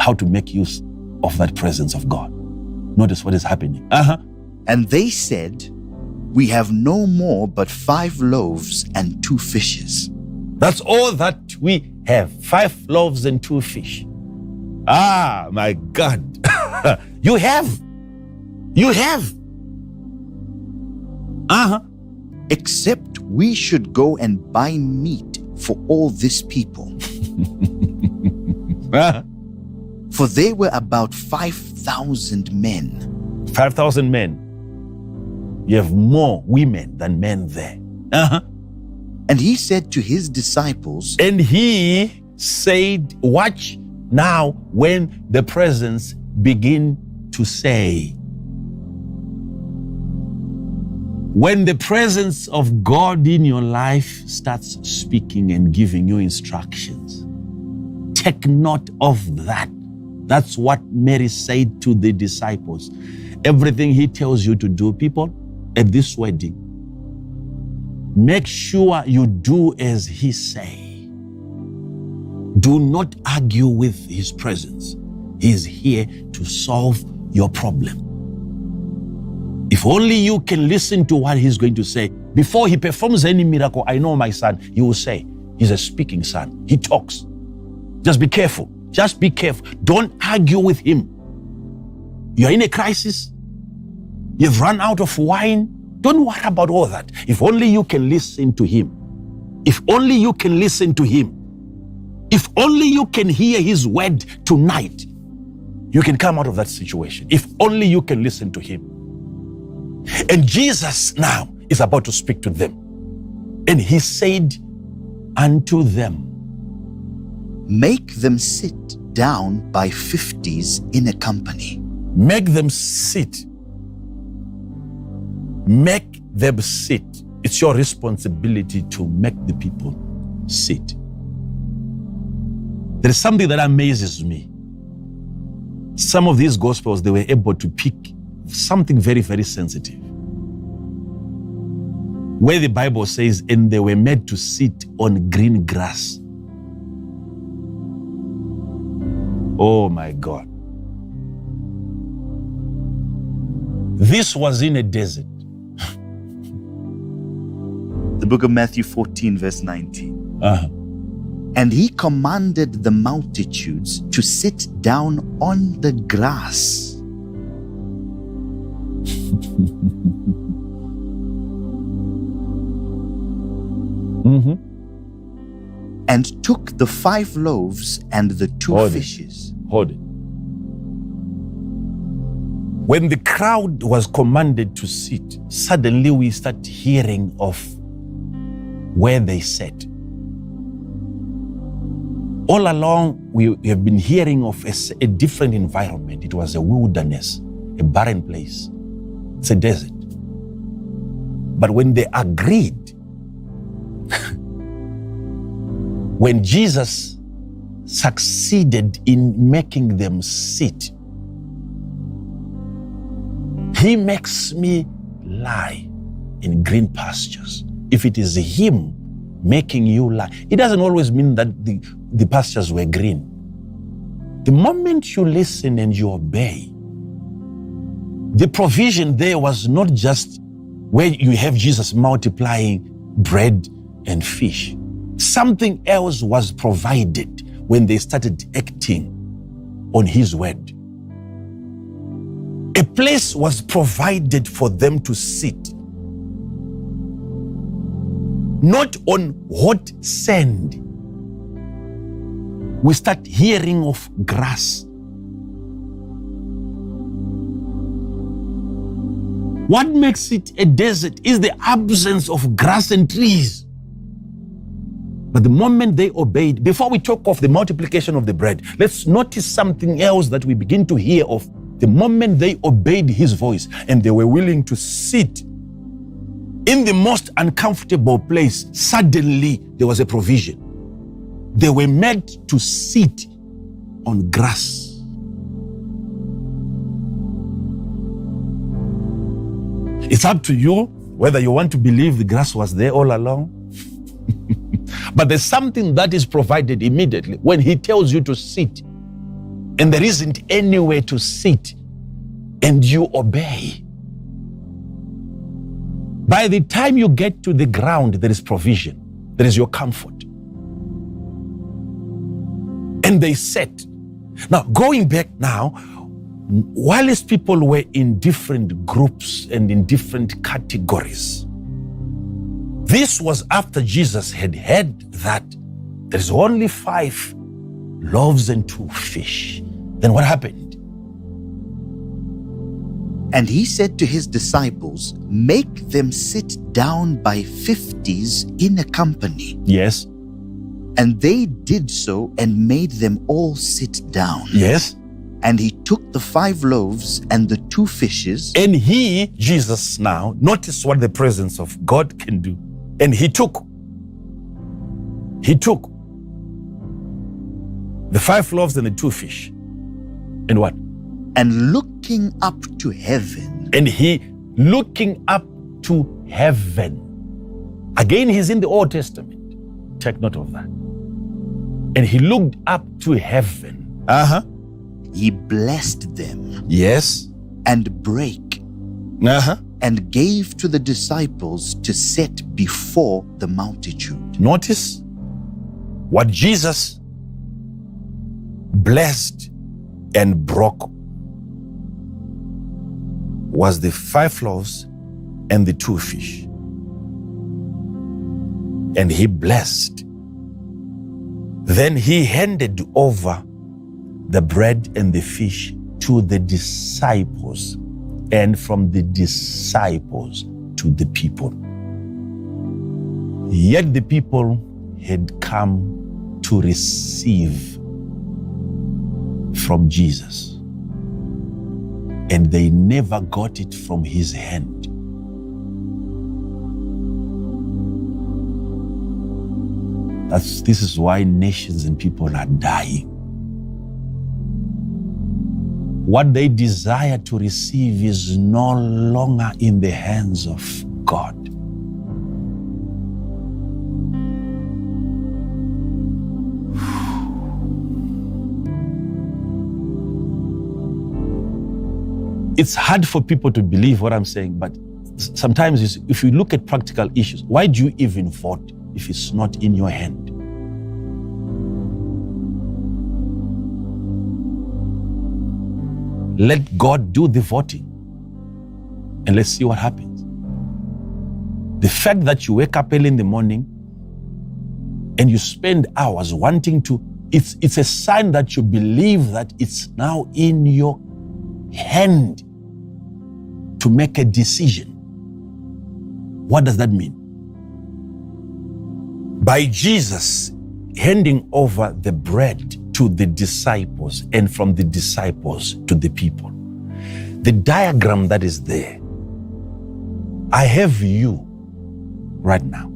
How to make use of that presence of God. Notice what is happening. And they said, we have no more but 5 loaves and 2 fishes. That's all that we have. 5 loaves and 2 fish. Ah, my God. You have. Except we should go and buy meat for all these people. For they were about 5,000 men. 5,000 men. You have more women than men there. And he said to his disciples, and he said, watch now when the presence begin to say. When the presence of God in your life starts speaking and giving you instructions, take note of that. That's what Mary said to the disciples. Everything he tells you to do, people, at this wedding, make sure you do as he say. Do not argue with his presence. He is here to solve your problem. If only you can listen to what he's going to say. Before he performs any miracle, I know my son, he will say, he's a speaking son. He talks. Just be careful. Just be careful. Don't argue with him. You're in a crisis. You've run out of wine. Don't worry about all that. If only you can listen to him. If only you can listen to him. If only you can hear his word tonight, you can come out of that situation. If only you can listen to him. And Jesus now is about to speak to them. And he said unto them, make them sit down by 50s in a company. Make them sit. Make them sit. It's your responsibility to make the people sit. There is something that amazes me. Some of these gospels, they were able to pick something very, very sensitive. Where the Bible says, and they were made to sit on green grass. Oh my God. This was in a desert. The book of Matthew 14, verse 19. Uh-huh. And he commanded the multitudes to sit down on the grass. Mm-hmm. And took the 5 loaves and the 2 fishes. Hold it. When the crowd was commanded to sit, suddenly we start hearing of where they sat. All along, we have been hearing of a different environment. It was a wilderness, a barren place. It's a desert. But when they agreed, when Jesus succeeded in making them sit, he makes me lie in green pastures. If it is him making you lie, it doesn't always mean that the pastures were green. The moment you listen and you obey, the provision there was not just where you have Jesus multiplying bread and fish. Something else was provided when they started acting on his word. A place was provided for them to sit. Not on hot sand. We start hearing of grass. What makes it a desert is the absence of grass and trees. But the moment they obeyed, before we talk of the multiplication of the bread, let's notice something else that we begin to hear of. The moment they obeyed his voice and they were willing to sit in the most uncomfortable place, suddenly there was a provision. They were made to sit on grass. It's up to you whether you want to believe the grass was there all along. But there's something that is provided immediately when he tells you to sit, and there isn't anywhere to sit, and you obey. By the time you get to the ground, there is provision. There is your comfort. And they sat. Now, going back now, whilst people were in different groups and in different categories, this was after Jesus had heard that there is only 5 loaves and 2 fish. Then what happened? And he said to his disciples, make them sit down by 50s in a company. Yes. And they did so and made them all sit down. Yes. And he took the 5 loaves and the 2 fishes. And he, Jesus now, notice what the presence of God can do. And he took the 5 loaves and the 2 fish. And what? And looking up to heaven. And he looking up to heaven. Again, he's in the Old Testament. Take note of that. And he looked up to heaven. He blessed them. Yes. And brake. And gave to the disciples to set before the multitude. Notice what Jesus blessed and broke was the 5 loaves and the 2 fish. And he blessed. Then he handed over the bread and the fish to the disciples, and from the disciples to the people. Yet the people had come to receive from Jesus, and they never got it from his hand. This is why nations and people are dying. What they desire to receive is no longer in the hands of God. It's hard for people to believe what I'm saying, but sometimes if you look at practical issues, why do you even vote if it's not in your hand? Let God do the voting and let's see what happens. The fact that you wake up early in the morning and you spend hours wanting to, it's a sign that you believe that it's now in your hand to make a decision. What does that mean? By Jesus handing over the bread to the disciples and from the disciples to the people. The diagram that is there, I have you right now.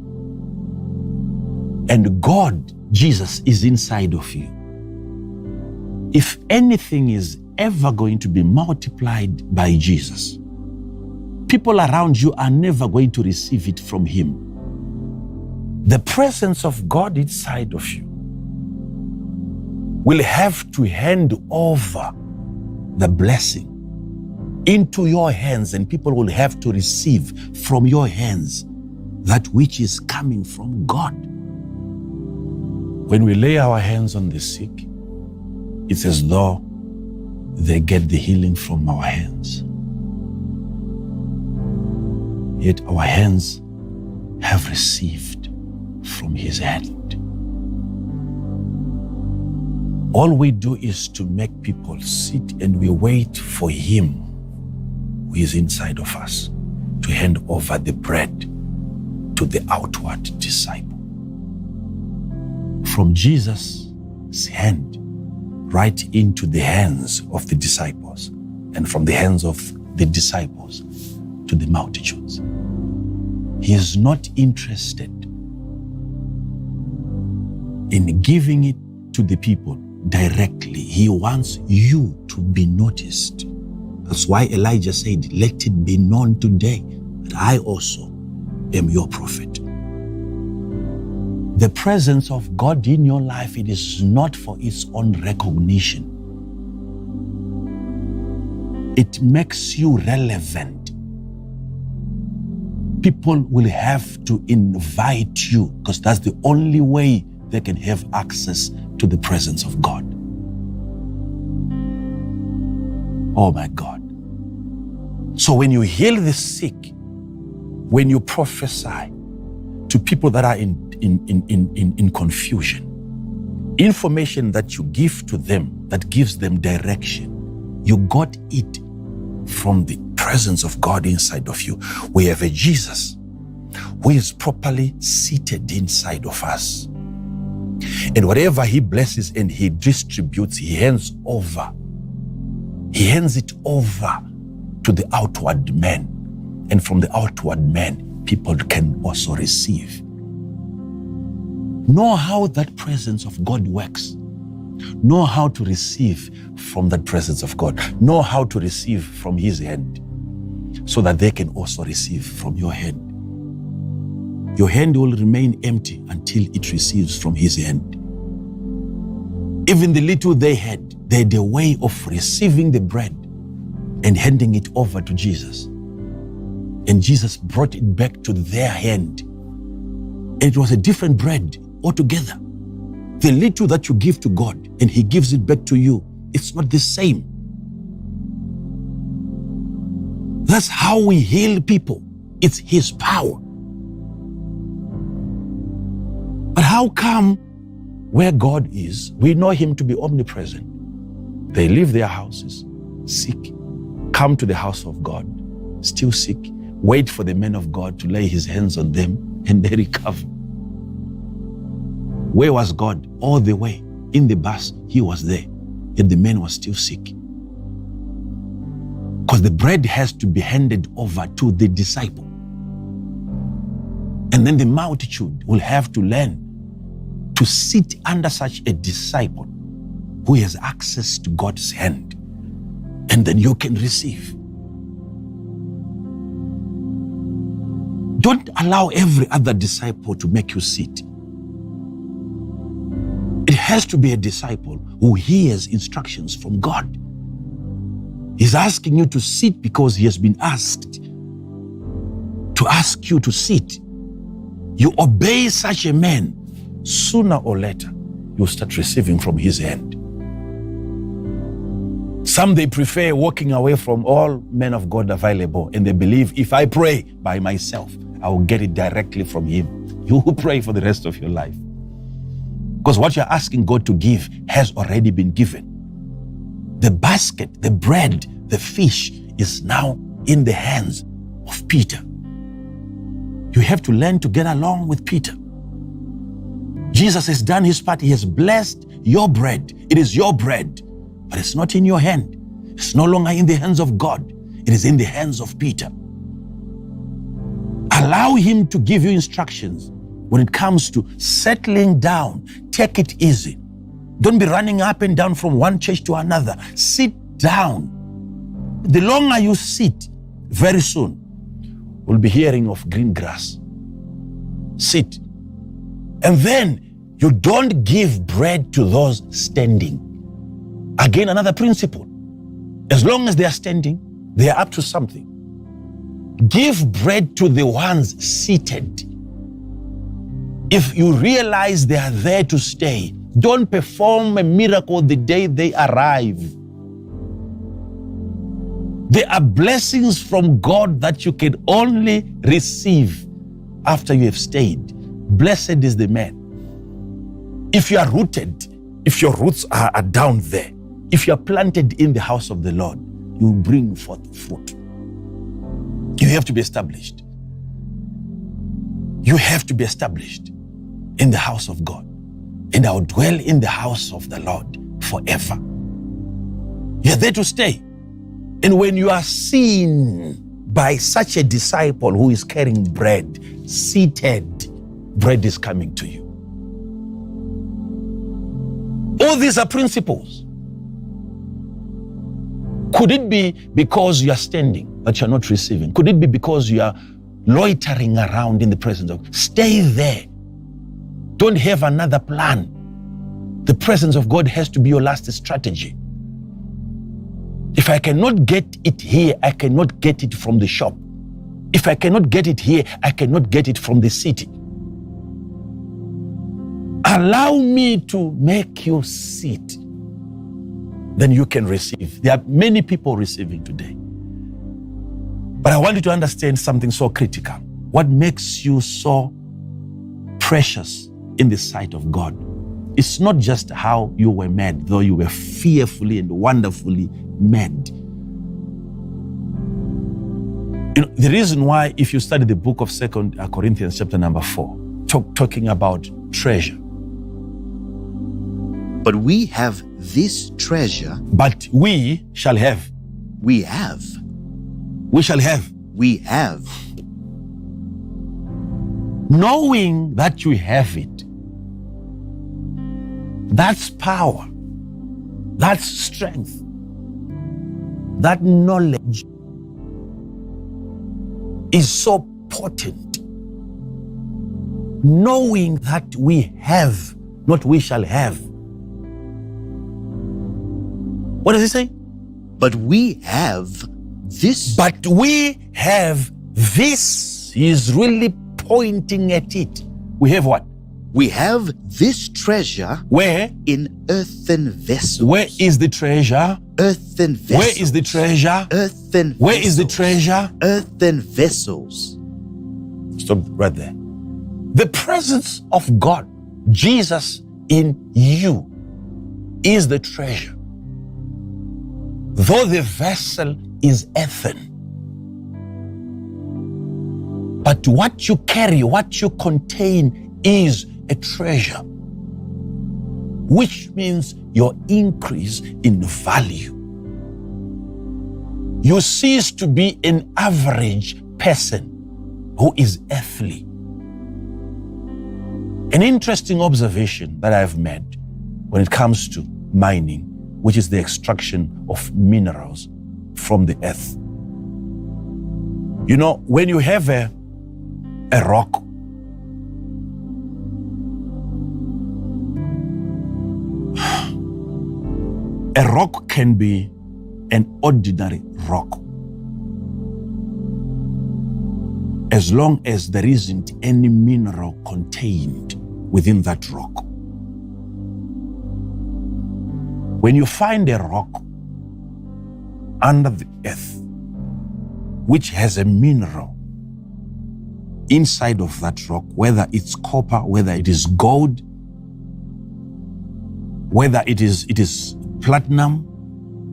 And God, Jesus, is inside of you. If anything is ever going to be multiplied by Jesus, people around you are never going to receive it from him. The presence of God inside of you will have to hand over the blessing into your hands, and people will have to receive from your hands that which is coming from God. When we lay our hands on the sick, it's as though they get the healing from our hands. Yet our hands have received from his hand. All we do is to make people sit and we wait for him who is inside of us to hand over the bread to the outward disciple. From Jesus' hand right into the hands of the disciples, and from the hands of the disciples to the multitudes. He is not interested in giving it to the people directly. He wants you to be noticed. That's why Elijah said, let it be known today that I also am your prophet. The presence of God in your life, it is not for its own recognition. It makes you relevant. People will have to invite you because that's the only way they can have access to the presence of God. Oh my God. So when you heal the sick, when you prophesy to people that are in confusion, information that you give to them that gives them direction, you got it from the presence of God inside of you. We have a Jesus who is properly seated inside of us. And whatever he blesses and he distributes, he hands it over to the outward man. And from the outward man, people can also receive. Know how that presence of God works. Know how to receive from that presence of God. Know how to receive from his hand so that they can also receive from your hand. Your hand will remain empty until it receives from his hand. Even the little they had a way of receiving the bread and handing it over to Jesus. And Jesus brought it back to their hand. And it was a different bread altogether. The little that you give to God and he gives it back to you, it's not the same. That's how we heal people. It's his power. But how come where God is, we know him to be omnipresent? They leave their houses, sick, come to the house of God, still sick, wait for the man of God to lay his hands on them, and they recover. Where was God? All the way in the bus, he was there, yet the man was still sick. Because the bread has to be handed over to the disciple. And then the multitude will have to learn to sit under such a disciple who has access to God's hand. And then you can receive. Don't allow every other disciple to make you sit. It has to be a disciple who hears instructions from God. He's asking you to sit because he has been asked to ask you to sit. You obey such a man, sooner or later, you'll start receiving from his hand. Some, they prefer walking away from all men of God available, and they believe if I pray by myself, I will get it directly from him. You will pray for the rest of your life. Because what you're asking God to give has already been given. The basket, the bread, the fish is now in the hands of Peter. You have to learn to get along with Peter. Jesus has done his part. He has blessed your bread. It is your bread, but it's not in your hand. It's no longer in the hands of God. It is in the hands of Peter. Allow him to give you instructions when it comes to settling down. Take it easy. Don't be running up and down from one church to another. Sit down. The longer you sit, very soon, we'll be hearing of green grass. Sit. And then you don't give bread to those standing. Again, another principle. As long as they are standing, they are up to something. Give bread to the ones seated. If you realize they are there to stay, don't perform a miracle the day they arrive. There are blessings from God that you can only receive after you have stayed. Blessed is the man. If you are rooted, if your roots are down there, if you are planted in the house of the Lord, you will bring forth fruit. You have to be established. You have to be established in the house of God. And I will dwell in the house of the Lord forever. You're there to stay. And when you are seen by such a disciple who is carrying bread, seated, bread is coming to you. All these are principles. Could it be because you are standing but you're not receiving? Could it be because you are loitering around in the presence of God? Stay there. Don't have another plan. The presence of God has to be your last strategy. If I cannot get it here, I cannot get it from the shop. If I cannot get it here, I cannot get it from the city. Allow me to make you sit. Then you can receive. There are many people receiving today. But I want you to understand something so critical. What makes you so precious in the sight of God? It's not just how you were made, though you were fearfully and wonderfully made. You know, the reason why, if you study the book of 2 Corinthians chapter number 4, talking about treasure. But we have this treasure. But we shall have. We have. We shall have. We have. Knowing that you have it. That's power. That strength, that knowledge is so potent. Knowing that we have, not we shall have. What does he say? But we have this. But we have this. He is really pointing at it. We have what? We have this treasure. Where? In earthen vessels. Where is the treasure? Earthen vessels. Where is the treasure? Earthen vessels. Where is the treasure? Earthen vessels. Stop right there. The presence of God, Jesus in you, is the treasure. Though the vessel is earthen, but what you carry, what you contain is a treasure, which means your increase in value. You cease to be an average person who is earthly. An interesting observation that I've made when it comes to mining, which is the extraction of minerals from the earth. You know, when you have a rock, a rock can be an ordinary rock, as long as there isn't any mineral contained within that rock. When you find a rock under the earth which has a mineral inside of that rock, whether it's copper, whether it is gold, whether it is platinum,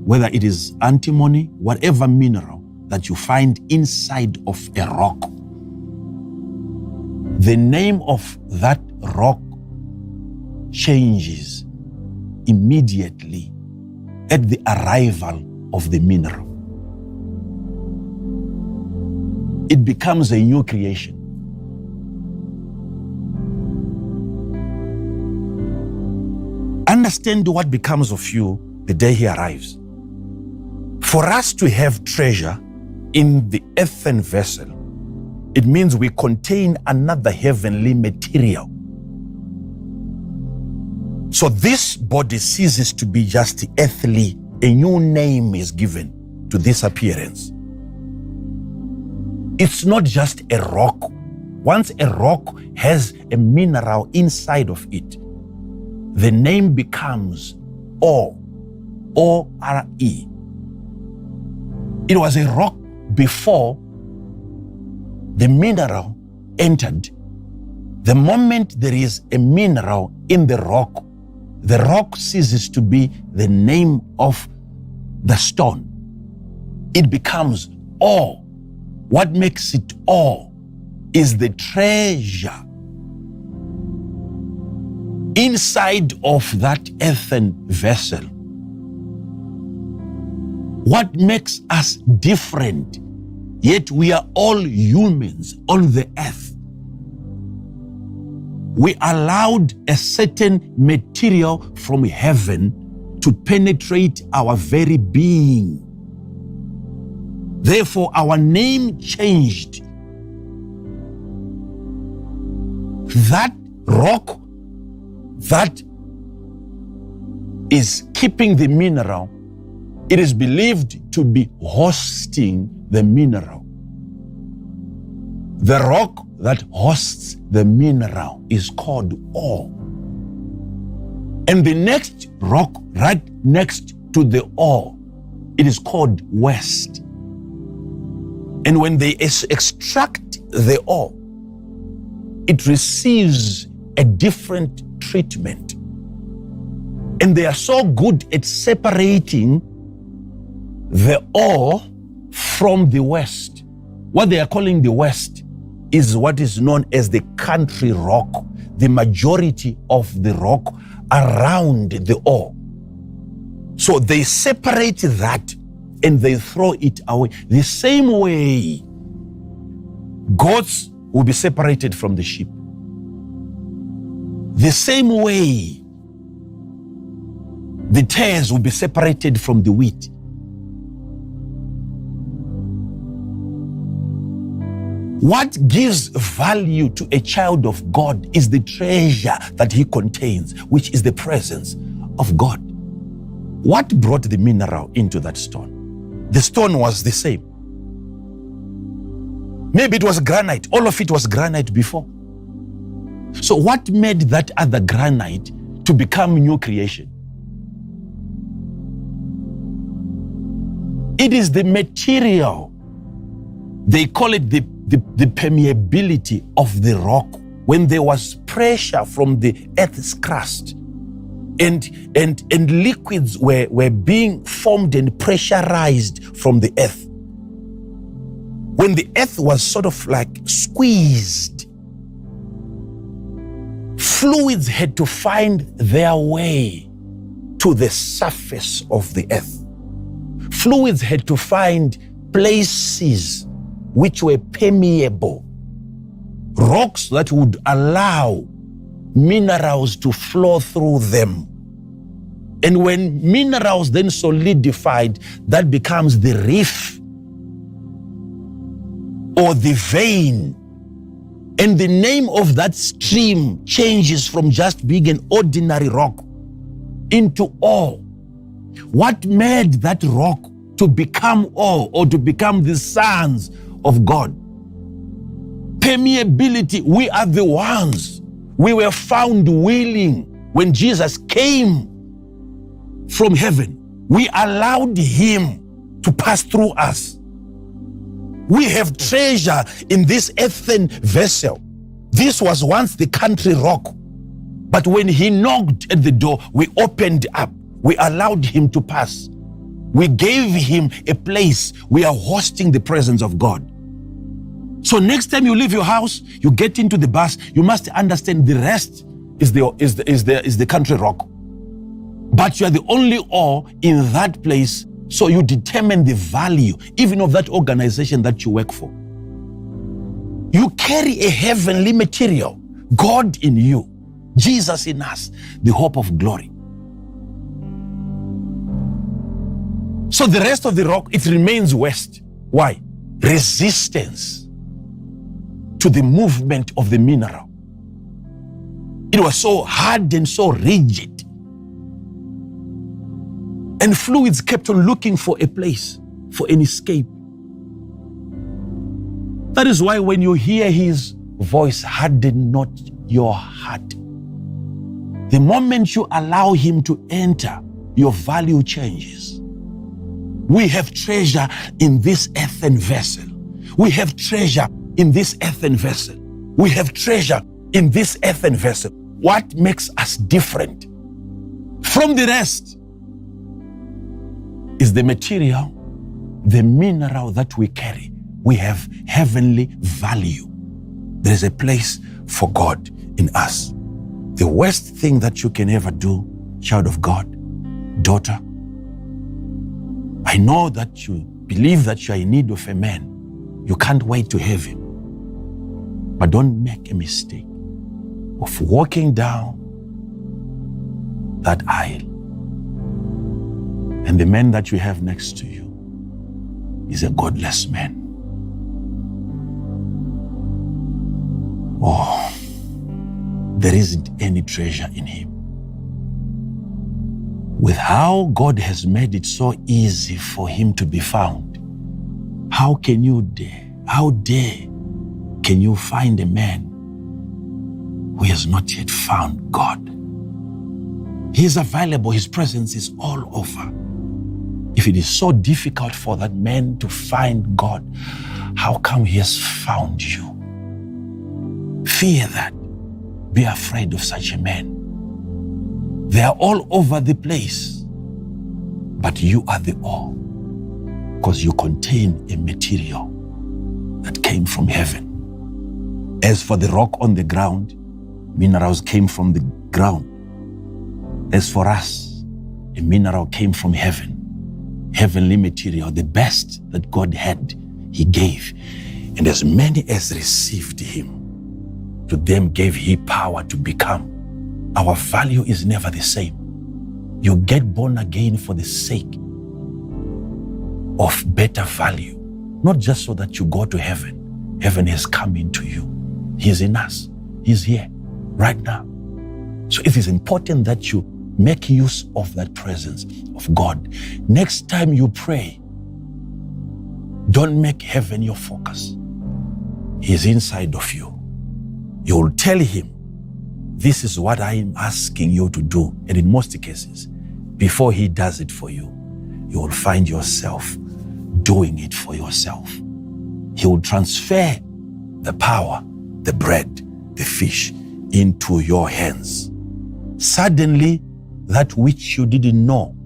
whether it is antimony, whatever mineral that you find inside of a rock, the name of that rock changes immediately at the arrival of the mineral. It becomes a new creation. Understand what becomes of you the day he arrives. For us to have treasure in the earthen vessel, it means we contain another heavenly material. So this body ceases to be just earthly. A new name is given to this appearance. It's not just a rock. Once a rock has a mineral inside of it, the name becomes ore, O-R-E. It was a rock before the mineral entered. The moment there is a mineral in the rock ceases to be the name of the stone. It becomes ore. What makes it ore is the treasure inside of that earthen vessel. What makes us different, yet we are all humans on the earth. We allowed a certain material from heaven to penetrate our very being. Therefore, our name changed. That rock that is keeping the mineral, it is believed to be hosting the mineral. The rock that hosts the mineral is called ore. And the next rock right next to the ore, it is called waste. And when they extract the ore, it receives a different treatment. And they are so good at separating the ore from the waste. What they are calling the waste is what is known as the country rock, the majority of the rock around the ore. So they separate that and they throw it away. The same way goats will be separated from the sheep. The same way The tares will be separated from the wheat. What gives value to a child of God is the treasure that he contains, which is the presence of God. What brought the mineral into that stone? The stone was the same. Maybe it was granite. All of it was granite before. So what made that other granite to become new creation? It is the material. They call it the permeability of the rock. When there was pressure from the earth's crust and liquids were being formed and pressurized from the earth. When the earth was sort of like squeezed, fluids had to find their way to the surface of the earth. Fluids had to find places which were permeable, rocks that would allow minerals to flow through them. And when minerals then solidified, that becomes the reef or the vein. And the name of that stream changes from just being an ordinary rock into ore. What made that rock to become ore or to become the sons of God? Permeability. We are the ones. We were found willing when Jesus came from heaven. We allowed him to pass through us. We have treasure in this earthen vessel. This was once the country rock. But when he knocked at the door, we opened up. We allowed him to pass. We gave him a place. We are hosting the presence of God. So next time you leave your house, you get into the bus, you must understand the rest is the country rock. But you are the only ore in that place, so you determine the value even of that organization that you work for. You carry a heavenly material, God in you, Jesus in us, the hope of glory. So the rest of the rock, it remains west. Why? Resistance to the movement of the mineral. It was so hard and so rigid. And fluids kept on looking for a place, for an escape. That is why when you hear his voice, harden not your heart. The moment you allow him to enter, your value changes. We have treasure in this earthen vessel. We have treasure in this earthen vessel. We have treasure in this earthen vessel. What makes us different from the rest is the material, the mineral that we carry. We have heavenly value. There is a place for God in us. The worst thing that you can ever do, child of God, daughter, I know that you believe that you are in need of a man. You can't wait to have him. But don't make a mistake of walking down that aisle and the man that you have next to you is a godless man. Oh, there isn't any treasure in him. With how God has made it so easy for him to be found, how can you dare, how dare can you find a man who has not yet found God? He is available, his presence is all over. If it is so difficult for that man to find God, how come he has found you? Fear that. Be afraid of such a man. They are all over the place, but you are the ore, because you contain a material that came from heaven. As for the rock on the ground, minerals came from the ground. As for us, a mineral came from heaven. Heavenly material, the best that God had, he gave. And as many as received him, to them gave he power to become. Our value is never the same. You get born again for the sake of better value, not just so that you go to heaven. Heaven has come into you. He's in us. He's here right now. So it is important that you make use of that presence of God. Next time you pray, don't make heaven your focus. He's inside of you. You'll tell him, this is what I am asking you to do. And in most cases, before he does it for you, you will find yourself doing it for yourself. He will transfer the power, the bread, the fish into your hands. Suddenly, that which you didn't know,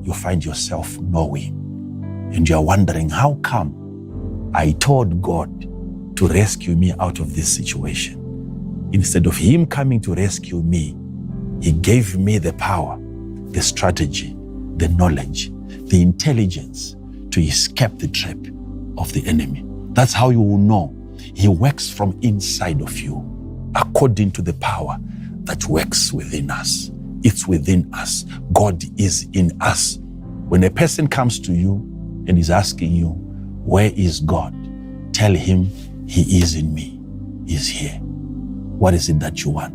you find yourself knowing. And you're wondering, how come I told God to rescue me out of this situation? Instead of him coming to rescue me, he gave me the power, the strategy, the knowledge, the intelligence to escape the trap of the enemy. That's how you will know he works from inside of you, according to the power that works within us. It's within us. God is in us. When a person comes to you and is asking you, where is God? Tell him, he is in me. He's here. What is it that you want?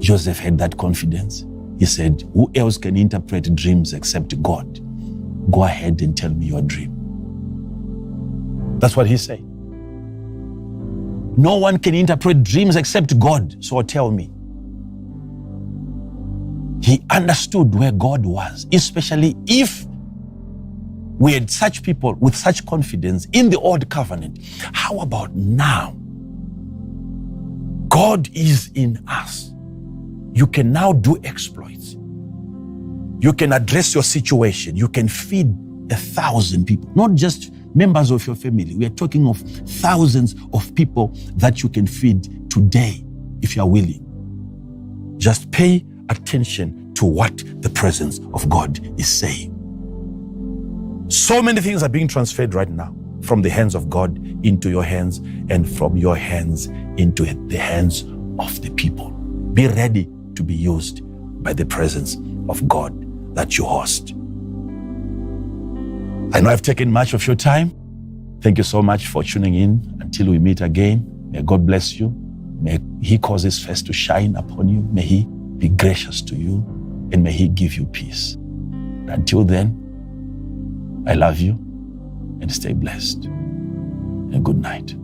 Joseph had that confidence. He said, who else can interpret dreams except God? Go ahead and tell me your dream. That's what he said. No one can interpret dreams except God, so tell me. He understood where God was, especially if we had such people with such confidence in the old covenant. How about now? God is in us. You can now do exploits. You can address your situation. You can feed 1,000 people, not just members of your family. We are talking of thousands of people that you can feed today if you are willing. Just pay attention to what the presence of God is saying. So many things are being transferred right now from the hands of God into your hands and from your hands into the hands of the people. Be ready to be used by the presence of God that you host. I know I've taken much of your time. Thank you so much for tuning in. Until we meet again, may God bless you. May he cause his face to shine upon you. May he be gracious to you, and may he give you peace. Until then, I love you, and stay blessed. And good night.